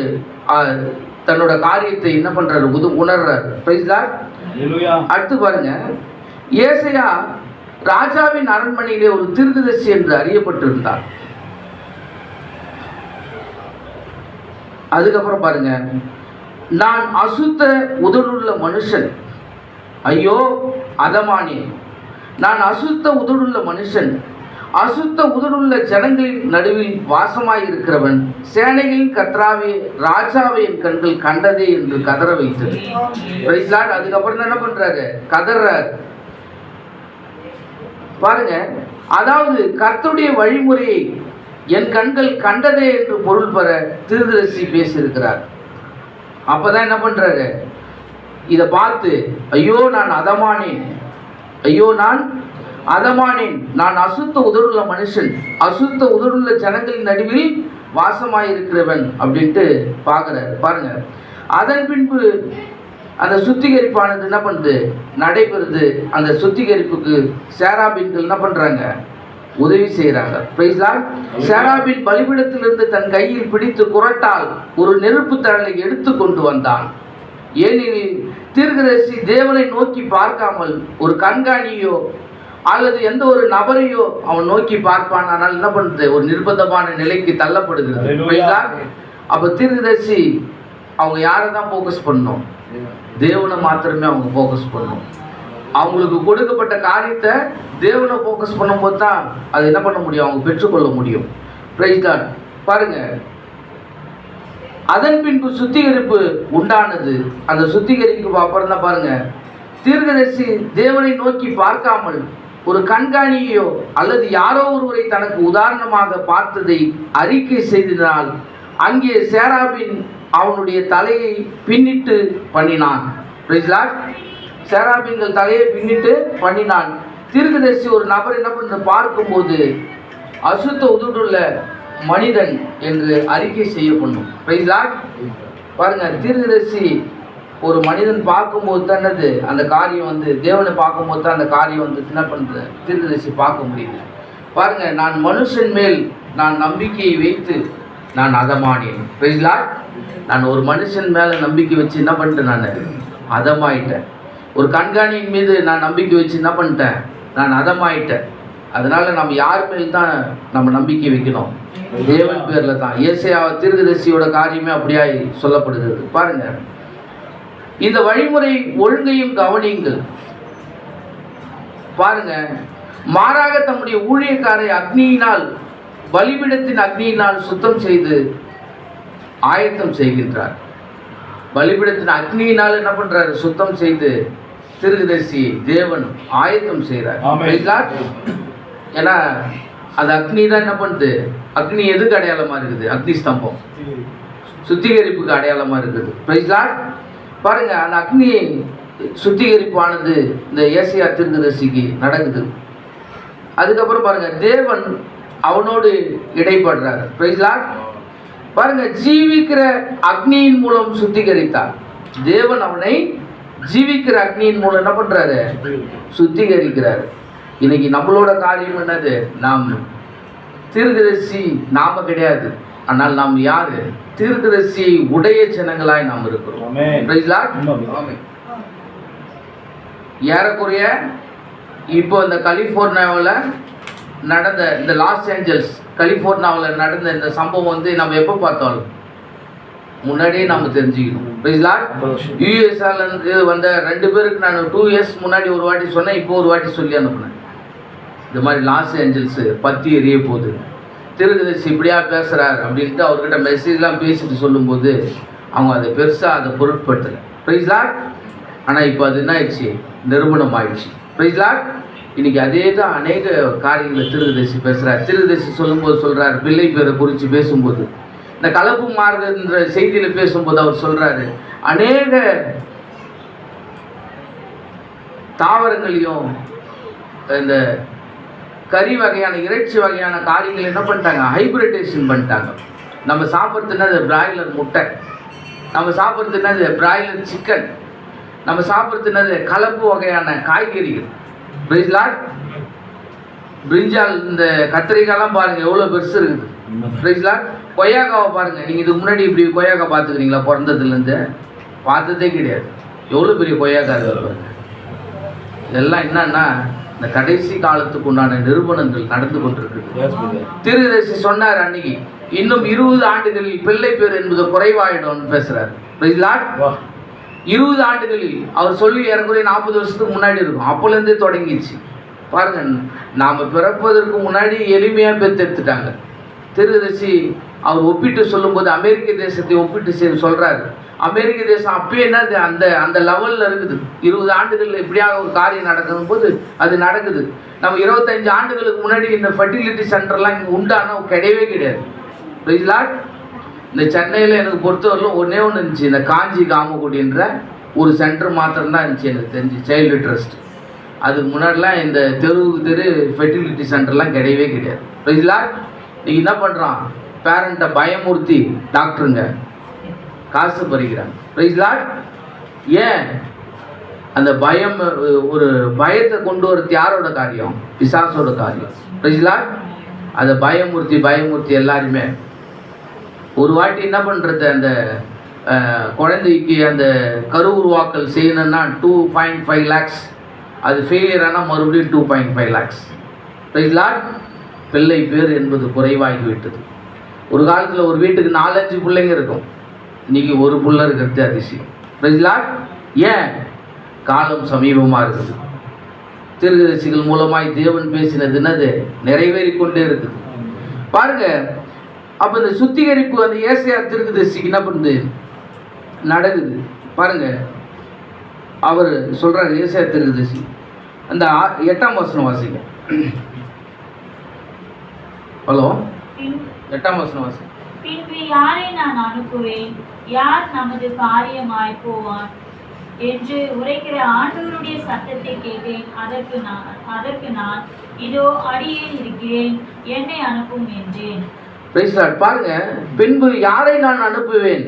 தன்னோட காரியத்தை என்ன பண்றாரு, உணர்றாரு. Price Lord. ஹalleluya. அடுத்து பாருங்க, ஏசாயா ராஜாவின் அரண்மனையிலே ஒரு தீர்க்கதரிசி என்று அறியப்பட்டிருந்தார். அதுக்கப்புறம் பாருங்க, நான் அசுத்த உதடுள்ள மனுஷன், ஐயோ அதமானே, நான் அசுத்த உதடுள்ள மனுஷன், அசுத்த உதடுள்ள ஜனங்களின் நடுவில் வாசமாயிருக்கிறவன், சேனைகளின் கர்த்தராவே ராஜாவே என் கண்கள் கண்டதே என்று கதற வைத்தது. Praise Lord. அதுக்கப்புறம் தான் என்ன பண்றாரு, கதறாரு. பாருங்க, அதாவது கர்த்தருடைய வழிமுறையை என் கண்கள் கண்டதே என்று பொருள் பெற தீர்க்கதரிசி பேசியிருக்கிறார். அப்பதான் என்ன பண்றாரு, இதை பார்த்து ஐயோ நான் அதமானேன், ஐயோ நான் அதமானேன், நான் அசுத்த உதடுள்ள மனுஷன், அசுத்த உதடுள்ள ஜனங்களின் நடுவில் வாசமாயிருக்கிறவன் அப்படின்ட்டு பார்க்குறாரு. பாருங்க, அதன் பின்பு அந்த சுத்திகரிப்பானது என்ன பண்ணுது, நடைபெறுது. அந்த சுத்திகரிப்புக்கு சேராபீன்கள் என்ன பண்றாங்க, உதவி செய்கிறாங்க. Price Lord. சேராபீன் பலிபீடத்திலிருந்து தன் கையில் பிடித்து குரட்டால் ஒரு நெருப்பு தழலை எடுத்து கொண்டு வந்தான். ஏனெனில் தீர்க்கதரிசி தேவனை நோக்கி பார்க்காமல் ஒரு கண்காணியோ அல்லது எந்த ஒரு நபரையோ அவன் நோக்கி பார்ப்பான். ஆனால் என்ன பண்ணுது, ஒரு நிர்பந்தமான நிலைக்கு தள்ளப்படுகிறது. அப்போ தீர்க்கதரிசி அவங்க யாரை தான் ஃபோக்கஸ் பண்ணணும், தேவனை மாத்திரமே அவங்க ஃபோக்கஸ் பண்ணணும். அவங்களுக்கு கொடுக்கப்பட்ட காரியத்தை தேவனை ஃபோக்கஸ் பண்ணும்போது தான் அது என்ன பண்ண முடியும், அவங்க பெற்றுக்கொள்ள முடியும். Praise God. பாருங்க, அதன் பின்பு சுத்திகரிப்பு உண்டானது. அந்த சுத்திகரிப்புக்கு அப்புறம் தான் பாருங்க, தீர்க்கதரிசி தேவனை நோக்கி பார்க்காமல் ஒரு கண்காணியோ அல்லது யாரோ ஒருவரை தனக்கு உதாரணமாக பார்த்ததை அறிக்கை செய்ததினால் அங்கே சேராபின் அவனுடைய தலையை பின்னிட்டு பண்ணினான். Price Lord. சேராபீன்கள் தலையை பின்னிட்டு பண்ணினான். தீர்க்கதரிசி ஒரு நபர் என்ன பண்ண பார்க்கும்போது அசுத்த உதடுள்ள மனிதன் என்று அறிக்கை செய்யப்படும். Praise Lord. பாருங்க, தீர்க்கதரிசி ஒரு மனிதன் பார்க்கும்போது தான் அந்த காரியம் வந்து, தேவனை பார்க்கும்போது தான் அந்த காரியம் வந்து என்ன பண்ணுறது, தீர்க்கதரிசி பார்க்க முடியுது. பாருங்க, நான் மனுஷன் மேல் நான் நம்பிக்கையை வைத்து நான் அதமானேன். Price Lord. நான் ஒரு மனுஷன் மேலே நம்பிக்கை வச்சு என்ன பண்ணிட்டேன், நான் அதமாயிட்டேன். ஒரு கண்காணியின் மீது நான் நம்பிக்கை வச்சு என்ன பண்ணிட்டேன், நான் அதமாயிட்டேன். அதனால நம்ம யார் மேல் தான் நம்ம நம்பிக்கை வைக்கணும், தேவன் பேர்ல தான். ஏசாயா தீர்க்கதரிசியோட காரியமே அப்படியா சொல்லப்படுகிறது. பாருங்க, இந்த வழிமுறை ஒழுங்கையும் கவனியுங்கள். பாருங்க, மாறாக தம்முடைய ஊழியக்காரை அக்னியினால், பலிபீடத்தின் அக்னியினால் சுத்தம் செய்து ஆயத்தம் செய்கின்றார். பலிபீடத்தின் அக்னியினால் என்ன பண்றாரு, சுத்தம் செய்து தீர்க்கதரிசி தேவன் ஆயத்தம் செய்கிறார். ஏன்னா அந்த அக்னி தான் என்ன பண்ணுது, அக்னி எதுக்கு அடையாளமா இருக்குது, அக்னி ஸ்தம்பம் சுத்திகரிப்புக்கு அடையாளமா இருக்குது. Praise Lord. பாருங்க, அந்த அக்னி சுத்திகரிப்பானது இந்த ஏசாயா தீர்க்கதரிசிக்கு நடக்குது. அதுக்கப்புறம் பாருங்க, தேவன் அவனோடு இடைப்படுறார். Price Lord. பாருங்க, ஜீவிக்கிற அக்னியின் மூலம் சுத்திகரித்தார். தேவன் அவனை ஜீவிக்கிற அக்னியின் மூலம் என்ன பண்றாரு, சுத்திகரிக்கிறார். இன்னைக்கு நம்மளோட காரியம் என்னது, நாம் தீர்க்கதரிசி நாம கிடையாது, ஆனால் நாம் யாரு, தீர்க்கதரிசியை உடைய ஜனங்களாய் நாம் இருக்கிறோம். Praise Lord. ஏறக்குறைய இப்போ இந்த கலிஃபோர்னியாவில் நடந்த, இந்த லாஸ் ஏஞ்சல்ஸ் கலிஃபோர்னியாவில் நடந்த இந்த சம்பவம் வந்து நம்ம எப்போ பார்த்தாலும் முன்னாடியே நம்ம தெரிஞ்சுக்கணும். Price Lord. யூஎஸ்ஆலேருந்து வந்த 2 பேருக்கு நான் 2 இயர்ஸ் முன்னாடி ஒரு வாட்டி சொன்னேன், இப்போ ஒரு வாட்டி சொல்லி அனுப்புனேன். இந்த மாதிரி லாஸ் ஏஞ்சல்ஸ் பற்றி எரிய போகுது, தீர்க்கதரிசி இப்படியா பேசுகிறார் அப்படின்ட்டு அவர்கிட்ட மெசேஜ்லாம் பேசிட்டு சொல்லும்போது அவங்க அதை பெருசாக அதை பொருட்படுத்தலை. Price Lord. ஆனால் இப்போ அது என்ன ஆயிடுச்சு, நிரூபணம் ஆயிடுச்சு. Praise Lord. இன்னைக்கு அதே தான் அநேக காரியங்களை தீர்க்கதரிசி பேசுகிறார். தீர்க்கதரிசி சொல்லும்போது சொல்கிறார், பிள்ளை பேரை குறித்து பேசும்போது, இந்த கலப்பு மாறுகின்ற செய்தியில் பேசும்போது அவர் சொல்கிறாரு, அநேக தாவரங்களையும் இந்த கறி வகையான இறைச்சி வகையான காரியங்கள் என்ன பண்ணிட்டாங்க, ஹைபிரிடேஷன் பண்ணிட்டாங்க. நம்ம சாப்பிட்றதுனா அது பிராய்லர் முட்டை, நம்ம சாப்பிட்றதுனா அது பிராய்லர் சிக்கன், நம்ம சாப்பிட்றதுனா அது கலப்பு வகையான காய்கறிகள். Price Lord. பிரிஞ்சால் இந்த கத்திரிக்காய்லாம் பாருங்கள் எவ்வளோ பெருசு இருக்குது. பிரைஸ்லாம் கொய்யாக்காவை பாருங்கள். நீங்கள் இதுக்கு முன்னாடி இப்படி கொய்யாக்காய் பார்த்துக்கிறீங்களா? பிறந்ததுலேருந்து பார்த்ததே கிடையாது. எவ்வளோ பெரிய கொய்யாக்காய் பாருங்க. இதெல்லாம் என்னன்னா இந்த கடைசி காலத்துக்கு உண்டான நிறுவனங்கள் நடந்து கொண்டிருக்குது. தீர்க்கதரிசி சொன்னார் அன்னைக்கு, இன்னும் 20 ஆண்டுகளில் பிள்ளை பேர் என்பது குறைவாயிடும்னு பேசுறாரு. 20 ஆண்டுகளில் அவர் சொல்லி ஏறக்குறைய 40 வருஷத்துக்கு முன்னாடி இருக்கும். அப்போலேருந்தே தொடங்கிடுச்சு பாருங்க. நாம் பிறப்பதற்கு முன்னாடி எளிமையாக பெற்றெடுத்துட்டாங்க. தீர்க்கதரிசி அவர் ஒப்பிட்டு சொல்லும்போது அமெரிக்க தேசத்தை ஒப்பிட்டு சொல்றாரு. அமெரிக்க தேசம் அப்பயே என்ன அந்த அந்த லெவலில் இருக்குது. 20 ஆண்டுகளில் இப்படியாக ஒரு காரியம் நடக்கும் போது அது நடக்குது. நம்ம 25 ஆண்டுகளுக்கு முன்னாடி இந்த ஃபர்டிலிட்டி சென்டர்லாம் இங்கே உண்டான கிடையவே கிடையாது. இந்த சென்னையில் எனக்கு பொறுத்தவரையிலும் ஒன்றே ஒன்று இருந்துச்சு, இந்த காஞ்சி காமக்குடின்ற ஒரு சென்டர் மாத்திரம்தான் இருந்துச்சு எனக்கு தெரிஞ்சு, சைல்டு ட்ரஸ்ட். அதுக்கு முன்னாடிலாம் இந்த தெருவுக்கு தெரு ஃபெர்டிலிட்டி சென்டர்லாம் கிடையவே கிடையாது. நீங்கள் என்ன பண்ணுறான், பேரண்ட்டை பயமுறுத்தி டாக்டருங்க காசு பறிக்கிறாங்க. ஏன் அந்த பயம், ஒரு பயத்தை கொண்டு வரது யாரோட காரியம்? பிசாசோட காரியம். அதை பயமுறுத்தி எல்லாருமே ஒரு வாட்டி என்ன பண்ணுறது, அந்த குழந்தைக்கு அந்த கரு உருவாக்கல் செய்யணும்னா 2.5 lakhs, அது ஃபெயிலியர் ஆனால் மறுபடியும் 2.5 lakhs. பிள்ளை பேர் என்பது குறைவாகிவிட்டது. ஒரு காலத்தில் ஒரு வீட்டுக்கு 4-5 பிள்ளைங்க இருக்கும், இன்றைக்கி ஒரு பிள்ளை இருக்கிறது அதிசயம். ஏன்? காலம் சமீபமாக இருக்குது. தீர்க்கதரிசிகள் மூலமாய் தேவன் பேசினது என்னது நிறைவேறி கொண்டே இருக்குது பாருங்க. அப்போ இந்த சுத்திகரிப்பு அந்த ஏசாயா தீர்க்கதரிசிக்கு என்ன பண்ணுது நடக்குது பாருங்க. அவர் சொல்றாரு, ஏசாயா தீர்க்கதரிசி அந்த 8ஆம் வசனம் வாசிங்க. ஹலோ, 8ஆம் வசனம் வாசிங்க. பின்பு யாரை நான் அனுப்புவேன், யார் நமது காரியமாய் போவான் என்று உரைக்கிற ஆண்டவருடைய சத்தத்தை கேட்டேன். அதற்கு நான் இதோ அடியேன் இருக்கிறேன், என்னை அனுப்பும் என்றேன். பாருங்க, பின்பு யாரை நான் அனுப்புவேன்,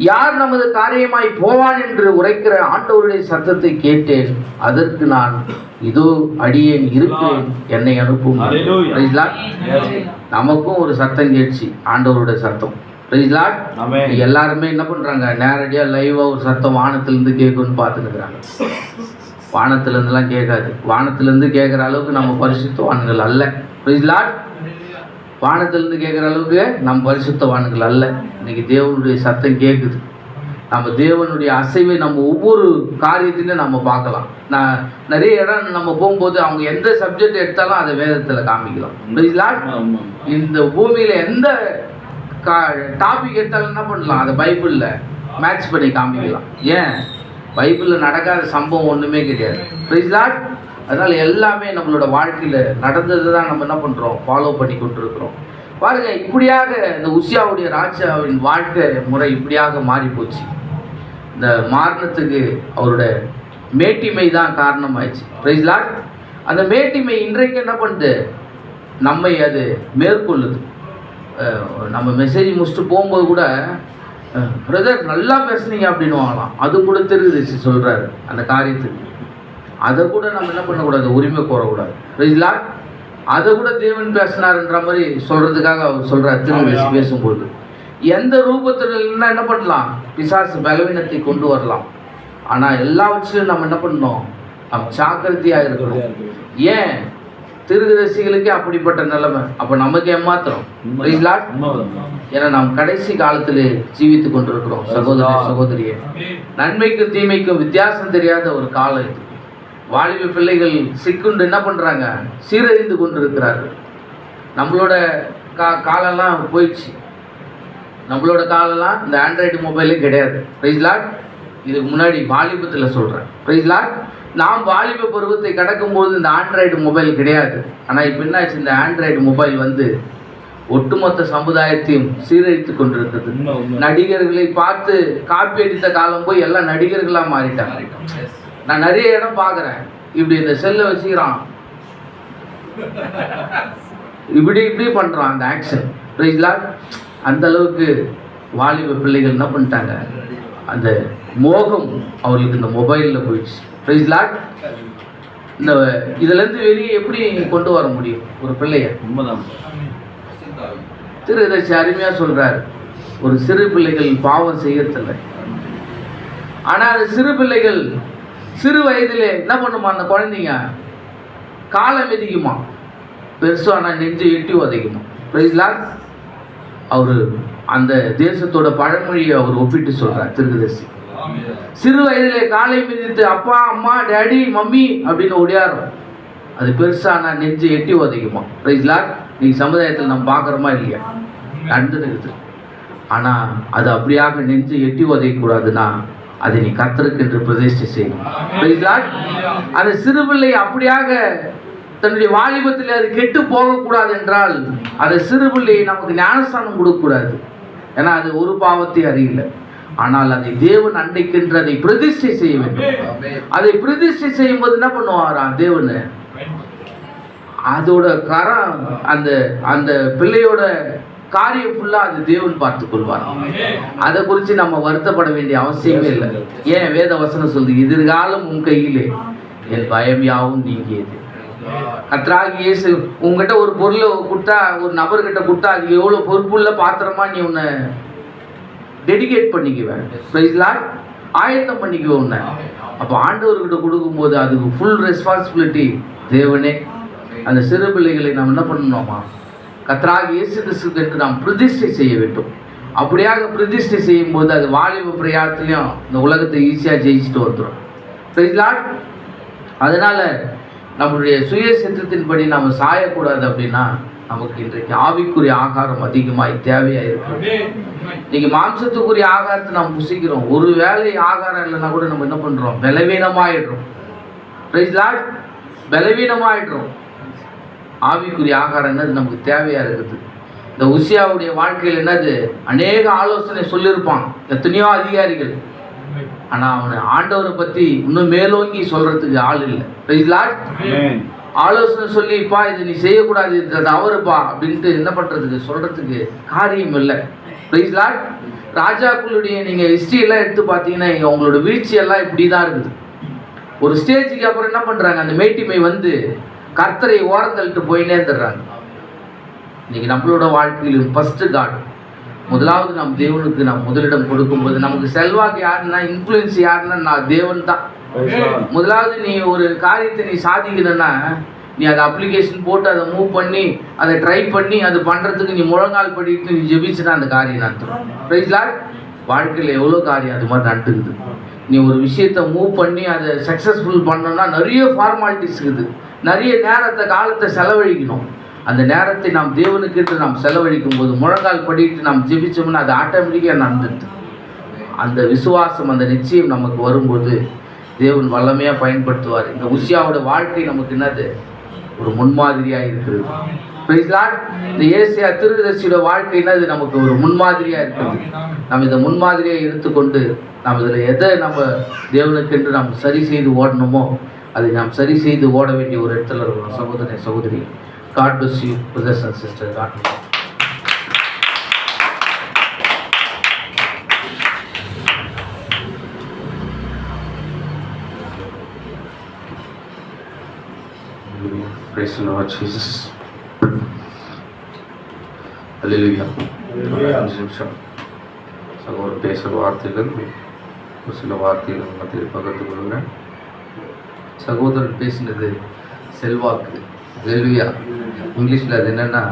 யார் நமது காரியமாய் போவான் என்று உரைக்கிற ஆண்டவருடைய சத்தத்தை கேட்டேன். அதற்கு நான் இதோ அடியேன் இருக்கிறேன், என்னை அனுப்பும். நமக்கும் ஒரு சத்தம் கேட்சி, ஆண்டவருடைய சத்தம். எல்லாருமே என்ன பண்றாங்க, நேரடியா லைவா ஒரு சத்தம் வானத்திலிருந்து கேட்கும்னு பார்த்துக்கிறாங்க. வானத்திலிருந்துலாம் கேட்காது. வானத்திலிருந்து கேட்குற அளவுக்கு நம்ம பரிசுத்தவான்கள் அல்ல. வானத்திலிருந்து கேட்குற அளவுக்கு நம்ம பரிசுத்தவான்கள் அல்ல. இன்னைக்கு தேவனுடைய சத்தம் கேட்குது. நம்ம தேவனுடைய அசைவை நம்ம ஒவ்வொரு காரியத்திலையும் நம்ம பார்க்கலாம். நான் நிறைய இடம் நம்ம போகும்போது அவங்க எந்த சப்ஜெக்ட் எடுத்தாலும் அதை வேதத்தில் காமிக்கலாம். இந்த பூமியில் எந்த டாபிக் எடுத்தாலும் என்ன பண்ணலாம், அதை பைபிளில் மேட்ச் பண்ணி காமிக்கலாம். ஏன்? பைபிளில் நடக்காத சம்பவம் ஒன்றுமே கிடையாது. அதனால் எல்லாமே நம்மளோட வாழ்க்கையில் நடந்தது தான் நம்ம என்ன பண்ணுறோம், ஃபாலோ பண்ணி கொண்டு இருக்கிறோம். பாருங்கள், இப்படியாக இந்த உசியாவுடைய ராஜாவின் வாழ்க்கை முறை இப்படியாக மாறி போச்சு. இந்த மாரணத்துக்கு அவரோட மேட்டிமை தான் காரணமாயிடுச்சு. அந்த மேட்டிமை இன்றைக்கு என்ன பண்ணுது, நம்மை அது மேற்கொள்ளுது. நம்ம மெசேஜ் முடிச்சுட்டு போகும்போது கூட, பிரதர் நல்லா பேசுனீங்க அப்படின்னு வாங்கலாம். அது கூட தெரியுது சொல்கிறாரு அந்த காரியத்துக்கு. அதை கூட நம்ம என்ன பண்ணக்கூடாது, உரிமை கோரக்கூடாது. அதை கூட தேவன் பேசினார்ன்ற மாதிரி சொல்கிறதுக்காக அவர் சொல்கிறார். திரும்ப பேசும்போது எந்த ரூபத்தில் என்ன பண்ணலாம், பிசாசு பலவீனத்தை கொண்டு வரலாம். ஆனால் எல்லாவற்றிலும் நம்ம என்ன பண்ணணும், நம்ம ஜாக்கிரதையாக இருக்கணும். ஏன்? தீர்க்கதரிசிகளுக்கே அப்படிப்பட்ட நிலைமை, அப்போ நமக்கு ஏமாத்திரம். ஏன்னா நாம் கடைசி காலத்தில் ஜீவித்து கொண்டிருக்கிறோம் சகோதர சகோதரியே. நன்மைக்கும் தீமைக்கும் வித்தியாசம் தெரியாத ஒரு காலம் இது. வாலிப பிள்ளைகள் சிக்குண்டு என்ன பண்ணுறாங்க, சீரழிந்து கொண்டு இருக்கிறார்கள். நம்மளோட காலெல்லாம் போயிடுச்சு. நம்மளோட காலெல்லாம் இந்த ஆண்ட்ராய்டு மொபைலே கிடையாது. இதுக்கு முன்னாடி வாலிபத்தில் சொல்கிறேன். நாம் வாலிப பருவத்தை கடக்கும்போது இந்த ஆண்ட்ராய்டு மொபைல் கிடையாது. ஆனால் இப்போ என்னாச்சு, இந்த ஆண்ட்ராய்டு மொபைல் வந்து ஒட்டுமொத்த சமுதாயத்தையும் சீரழித்து கொண்டிருக்கிறது. நடிகர்களை பார்த்து காப்பி அடித்த காலம் போய் எல்லாம் நடிகர்களாக மாறிட்டாங்க. நான் நிறைய இடம் பார்க்குறேன், இப்படி இந்த செல்லை வச்சுக்கிறான், இப்படி பண்ணுறான் அந்த ஆக்ஷன். அந்த அளவுக்கு வாலிப பிள்ளைகள் என்ன பண்ணிட்டாங்க, அந்த மோகம் அவர்களுக்கு இந்த மொபைலில் போயிடுச்சு. இந்த இதுலேருந்து வெளியே எப்படி கொண்டு வர முடியும் ஒரு பிள்ளைய? உண்மைதான். திருதர்சி அருமையாக சொல்கிறார், ஒரு சிறு பிள்ளைகள் பாவம் செய்யறதில்லை, ஆனால் அது சிறு பிள்ளைகள் சிறு வயதிலே என்ன பண்ணுமா, அந்த குழந்தைங்க காலை மிதிக்குமா, பெருசான நெஞ்சு எட்டி உதைக்குமா. அவர் அந்த தேசத்தோட பழமொழியை அவர் ஒப்பிட்டு சொல்கிறார் திருதர்சி. சிறு வயதிலே காலை மிதித்து அப்பா அம்மா டேடி மம்மி அப்படின்னு ஒடியாரும், அது பெருசான நெஞ்சு எட்டி உதைக்குமா. நீ சமுதாயத்தில் நம்ம பார்க்குறோமா இல்லையா, நடந்துருக்குது. ஆனால் அது அப்படியாக நெஞ்சு எட்டி உதைக்கக்கூடாதுன்னா அதை நீ கர்த்தருக்கு என்று பிரதிஷ்டை செய்யணும். அந்த சிறு பிள்ளை அப்படியாக தன்னுடைய வாலிபத்தில் அது கெட்டு போகக்கூடாது என்றால் அந்த சிறு பிள்ளையை நமக்கு ஞானஸ்தானம் கொடுக்கக்கூடாது. ஏன்னா அது ஒரு பாவத்தை அறியல. ஆனால் அதை தேவன் அன்றைக்கென்று அதை பிரதிஷ்டை செய்ய வேண்டும். அதை பிரதிஷ்டை செய்யும் போது என்ன பண்ணுவாராம் தேவன், அதோட கரம் அந்த அந்த பிள்ளையோட காரியம் ஃபுல்லா அது தேவன் பார்த்து கொள்வார். அதை குறித்து நம்ம வருத்தப்பட வேண்டிய அவசியமே இல்லை. ஏன் வேத வசனம் சொல்லுது, எதிர்காலம் உன் கையிலே, என் பயம் யாவும் நீங்கியது. கர்த்தராகிய இயேசு உங்ககிட்ட ஒரு பொருளை கொடுத்தா, ஒரு நபர்கிட்ட கொடுத்தா, அது எவ்வளோ பொறுப்புள்ள பாத்திரமா நீ உன்னை டெடிகேட் பண்ணிக்குவேன், ஆயத்தம் பண்ணிக்குவேன் உன்னை. அப்போ ஆண்டவர்கிட்ட கொடுக்கும்போது அதுக்கு ஃபுல் ரெஸ்பான்சிபிலிட்டி தேவனே. அந்த சிறு பிள்ளைகளை நாம் என்ன பண்ணணுமா, கர்த்தராகிய இயேசு கிறிஸ்துவுக்கு என்று நாம் பிரதிஷ்டை செய்ய வேண்டும். அப்படியாக பிரதிஷ்டை செய்யும் போது அது வாலிப பிரயாத்திலையும் இந்த உலகத்தை ஈஸியாக ஜெயிச்சுட்டு வந்துடும். அதனால நம்மளுடைய சுய சித்தத்தின்படி நாம் சாயக்கூடாது. அப்படின்னா நமக்கு இன்றைக்கு ஆவிக்குரிய ஆகாரம் அதிகமாக தேவையாக இருக்கு. இன்னைக்கு மாம்சத்துக்குரிய ஆகாரத்தை நாம் புசிக்கிறோம். ஒரு வேளை ஆகாரம் இல்லைன்னா கூட நம்ம என்ன பண்ணுறோம், பலவீனமாயிடுறோம். பலவீனமாயிடுறோம். ஆவிக்குரிய ஆகாரம் என்னது நமக்கு தேவையாக இருக்குது. இந்த உசியாவுடைய வாழ்க்கையில் என்னது, அநேக ஆலோசனை சொல்லியிருப்பான், எத்தனையோ அதிகாரிகள். ஆனால் அவனை ஆண்டவரை பற்றி இன்னும் மேலோங்கி சொல்கிறதுக்கு ஆள் இல்லை. ஆலோசனை சொல்லிப்பா இது நீ செய்யக்கூடாது, இது தவறுப்பா அப்படின்ட்டு என்ன பண்ணுறதுக்கு சொல்கிறதுக்கு காரியம் இல்லை. ராஜாக்களுடைய நீங்கள் ஹிஸ்ட்ரியெல்லாம் எடுத்து பார்த்தீங்கன்னா அவங்களோட வீழ்ச்சியெல்லாம் இப்படி தான் இருக்குது. ஒரு ஸ்டேஜுக்கு அப்புறம் என்ன பண்ணுறாங்க, அந்த மேட்டிமை வந்து கர்த்தரை ஓரத்தள்ளிட்டு போயினே இருந்துடுறாங்க. இன்னைக்கு நம்மளோட வாழ்க்கையில் ஃபர்ஸ்ட் காட், முதலாவது நம் தேவனுக்கு நாம் முதலிடம் கொடுக்கும்போது நமக்கு செல்வாக்கு யாருன்னா, இன்ஃப்ளூயன்ஸ் யாருன்னா நான் தேவன் தான். முதலாவது நீ ஒரு காரியத்தை நீ சாதிக்கணும்னா நீ அதை அப்ளிகேஷன் போட்டு அதை மூவ் பண்ணி அதை ட்ரை பண்ணி அது பண்ணுறதுக்கு நீ முழங்கால் படிட்டு நீ ஜெபிச்சுன்னா அந்த காரியம் நடத்தும். வாழ்க்கையில் எவ்வளோ காரியம் அது மாதிரி நடத்துக்குது. நீ ஒரு விஷயத்தை மூவ் பண்ணி அதை சக்ஸஸ்ஃபுல் பண்ணணும்னா நிறைய ஃபார்மாலிட்டிஸ் இருக்குது, நிறைய நேரத்தை காலத்தை செலவழிக்கணும். அந்த நேரத்தை நாம் தேவனுக்கு நாம் செலவழிக்கும் போது முழங்கால் படிட்டு நாம் ஜெபிச்சோம்னா அது ஆட்டோமேட்டிக்காக நடந்துடுது. அந்த விசுவாசம் அந்த நிச்சயம் நமக்கு வரும்போது தேவன் வல்லமையாக பயன்படுத்துவார். இந்த உசியாவோட வாழ்க்கை நமக்கு என்னது, ஒரு முன்மாதிரியாக இருக்கிறது. இந்த ஏசியா திருதர்சியோட வாழ்க்கை என்னது, நமக்கு ஒரு முன்மாதிரியாக இருக்கிறது. நம்ம இந்த முன்மாதிரியை எடுத்துக்கொண்டு நாம் இதில் எதை நம்ம தேவனுக்கென்று நாம் சரி செய்து ஓடணுமோ அதை நாம் சரி செய்து ஓட வேண்டிய ஒரு இடத்துல இருக்கணும். சகோதரன் சகோதரி, God bless you, brothers and sisters. God bless you. Praise the Lord Jesus. Hallelujah. சகோதரர் பேசுகிற வார்த்தைகள் ஒரு சில வார்த்தைகள் மத்தியில் பகிர்ந்து கொள்ளுங்கள். சகோதரர் பேசினது செல்வாக்கு. ஹல்லேலூயா. இங்கிலீஷில் அது என்னென்னா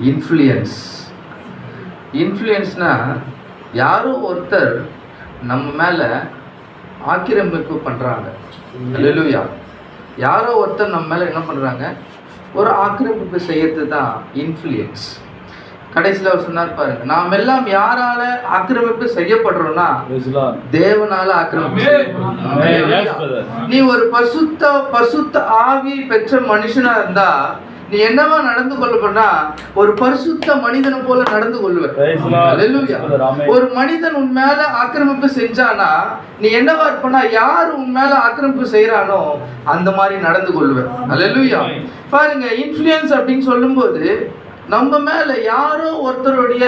இன்ஃப்ளூயன்ஸ். இன்ஃப்ளூயன்ஸ்னால் யாரோ ஒருத்தர் நம்ம மேலே ஆக்கிரமிப்பு பண்ணுறாங்க. ஹல்லேலூயா. யாரோ ஒருத்தர் நம்ம மேலே என்ன பண்ணுறாங்க, ஒரு ஆக்கிரமிப்பு செய்யறது தான் இன்ஃப்ளூயன்ஸ். கடைசியில் அவர் சொன்னார் பாருங்க, நாம் எல்லாம் யாரால ஆக்கிரமிப்பு செய்யப்படுறோம்னா தேவனால ஆக்கிரமிப்பு. நீ ஒரு பரிசுத்த ஆவி பெற்ற மனுஷனா இருந்தா நீ என்னவா நடந்து கொள்ளப்படா, ஒரு பரிசுத்த மனிதனை போல நடந்து கொள்ளுவ. ஒரு மனிதன் உன் மேல ஆக்கிரமிப்பு செஞ்சானா நீ என்னவா இருப்பனா, யார் உன் மேல ஆக்கிரமிப்பு செய்யறானோ அந்த மாதிரி நடந்து கொள்ளுவ. அல்லேலூயா. பாருங்க, இன்ஃப்ளூயன்ஸ் அப்படின்னு சொல்லும் போது நம்ம மேல யாரோ ஒருத்தருடைய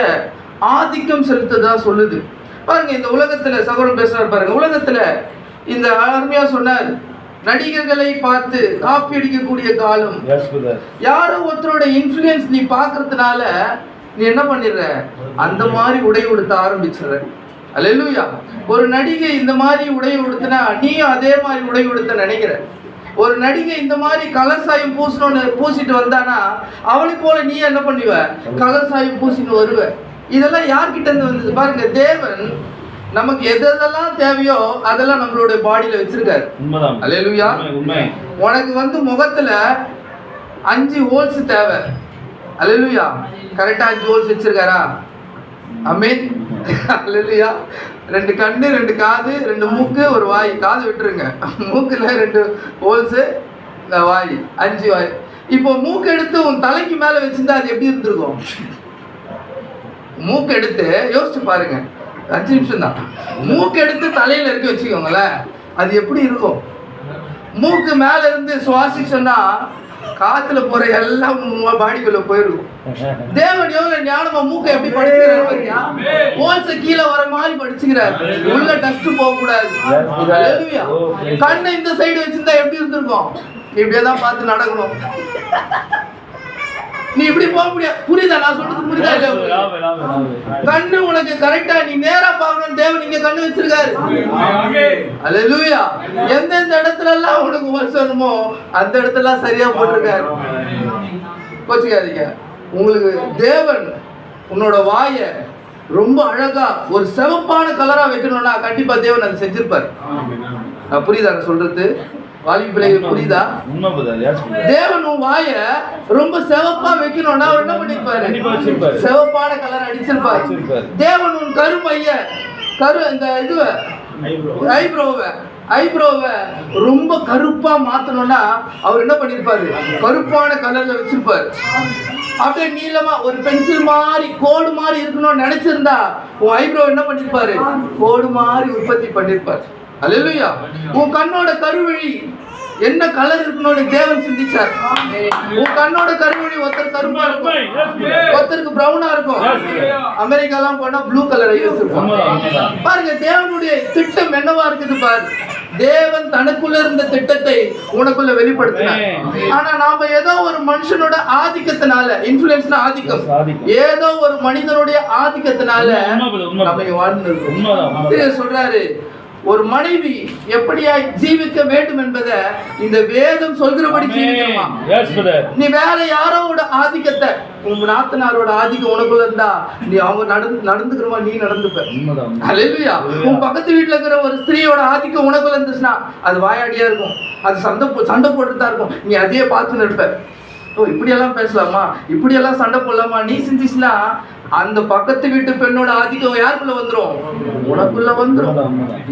ஆதிக்கம் செலுத்ததா சொல்லுது. பாருங்க, இந்த உலகத்துல சகோதரன் பேசுறாரு பாருங்க, உலகத்துல இந்த அருமையா சொன்னார், நடிகர்களை பார்த்து காப்பி அடிக்கக்கூடிய காலம். Yes, brother. யாரோ ஒருத்தரோட இன்ஃப்ளூயன்ஸ் நீ பார்க்கறதுனால நீ என்ன பண்ணிடுற, அந்த மாதிரி உடை உடுத்த ஆரம்பிச்சிடுற. அல்லேலூயா. ஒரு நடிகை இந்த மாதிரி உடை உடுத்தினா நீயும் அதே மாதிரி உடை உடுத்த நினைக்கிற. ஒரு நடிகை இந்த மாதிரி கலர் சாயம் பூசிட்டு வந்தானா அவளை போல நீ என்ன பண்ணுவ, கலர் சாயம் பூசிட்டு வருவ. இதெல்லாம் யார்கிட்ட இருந்து வந்தது பாருங்க. தேவன் நமக்கு எதெல்லாம் தேவையோ அதெல்லாம் நம்மளுடைய பாடியில வச்சிருக்காரு. அல்லேலூயா. உனக்கு முகத்துல 5 ஹோல்ஸ் தேவை. அல்லேலூயா. கரெக்டா 5 ஹோல்ஸ் வச்சிருக்காரா? ஆமென். அல்லேலூயா. 2 கண்ணு, 2 காது, 2 மூக்கு, 1 வாய். காது விட்டுருங்க. மூக்குல 2 ஹோல்ஸ், வாய் 5 வாய். இப்போ மூக்கு எடுத்து உன் தலைக்கு மேல வச்சிருந்தா அது எப்படி இருந்திருக்கும்? மூக்கு எடுத்து யோசிச்சு பாருங்க. 5 நிமிஷம் தான். மூக்கு எடுத்து தலையில இருக்க வச்சுக்கோங்களேன், அது எப்படி இருக்கும்? மூக்கு மேல இருந்து சுவாசிச்சோன்னா காத்துல போற எல்லாம் பாடிக்குள்ள போயிருக்கும். தேவன் எவ்வளவு ஞானமா மூக்கை எப்படி படிச்சுக்கிறாரு பாத்தியா? ஹோல்ஸ் கீழே வர மாதிரி படிச்சுக்கிறாரு. உள்ள டஸ்ட் போக கூடாது. கண்ணை இந்த சைடு வச்சிருந்தா எப்படி இருந்திருக்கும்? இப்படியேதான் பார்த்து நடக்கணும். நீ இப்படி போக முடியாது. புரியுதா நான் சொல்றது? புரியுதா? கண்ணு உனக்கு கரெக்டா நீ நேரா பார்க்கணும். தேவன் இங்க கண்ணு வச்சிருக்காரு. அல்லேலூயா. எந்தெந்த இடத்துல எல்லாம் உனக்கு வருஷமோ அந்த இடத்துல சரியா போட்டிருக்காரு. கோச்சிக்காதீங்க. உங்களுக்கு தேவன் உன்னோட வாய ரொம்ப அழகா ஒரு சிவப்பான கலரா வைக்கணும்னா கண்டிப்பா தேவன் அதை செஞ்சிருப்பாரு. புரியுதா நான் சொல்றது? வாலிப பிள்ளைகள் புரியுதா? தேவன் உன் வாய ரொம்ப சிவப்பா வைக்கணும்னா அவர் என்ன பண்ணிருப்பாரு? சிவப்பான கலர் அடிச்சிருப்பாரு. தேவன் உன் கருமைய இந்த இதுவ ஐப்ரோவை ரொம்ப கருப்பா மாத்தணும்னா அவர் என்ன பண்ணிருப்பாரு? கருப்பான கலர்ல வச்சிருப்பாரு. அப்படியே நீளமா ஒரு பென்சில் மாதிரி கோடு மாதிரி இருக்கணும்னு நினைச்சிருந்தா உன் ஐப்ரோ என்ன பண்ணிருப்பாரு? கோடு மாதிரி உற்பத்தி பண்ணிருப்பாரு. அல்லேலூயா. உன் கண்ணோட கருவழி என்ன கலர் இருக்கணும்னு தேவன் சிந்திச்சார். உன் கண்ணோட கருவழி ஒருத்தர் கருப்பா இருக்கும், ஒருத்தருக்கு பிரவுனா இருக்கும். அமெரிக்காலாம் போனா ப்ளூ கலர் வச்சிருக்கோம். பாருங்க தேவனுடைய திட்டம் என்னவா இருக்குது பாரு. தேவன் தனக்குள்ள இருந்த திட்டத்தை உனக்குள்ள வெளிப்படுத்தினார். ஆனா நாம ஏதோ ஒரு மனுஷனோட ஆதிக்கத்தினால, இன்ஃப்ளூயன்ஸ்னா ஆதிக்கம், ஏதோ ஒரு மனிதனுடைய ஆதிக்கத்தினால நம்ம வாழ்ந்து இருக்கோம். சொல்றாரு ஒரு மனைவி எப்படியா ஜீவிக்க வேண்டும் என்பதை இந்த வேதம் சொல்கிறபடி ஜீவிக்கணுமா? நீ வேற யாரோட ஆதிக்கத்தை, உங்க நாத்தனாரோட ஆதிக்கம் உனக்குள்ள இருந்தா நீ அவங்க நடந்துக்கிறமா நீ நடந்துப்ப. அல்லேலூயா. உன் பக்கத்து வீட்டுல இருக்கிற ஒரு ஸ்திரீயோட ஆதிக்கம் உனக்குள்ள இருந்துச்சுன்னா அது வாயாடியா இருக்கும், அது சண்டை போட்டுதான் இருக்கும். நீ அதையே பார்த்து இருப்ப. ஓ இப்படியெல்லாம் பேசலாமா, இப்படியெல்லாம் சண்டை போடலாமா நீ சிந்திச்சுன்னா அந்த பக்கத்து வீட்டு பெண்ணோட ஆதிக்கம் யாருக்குள்ள வந்துரும்? உனக்குள்ள வந்துரும்.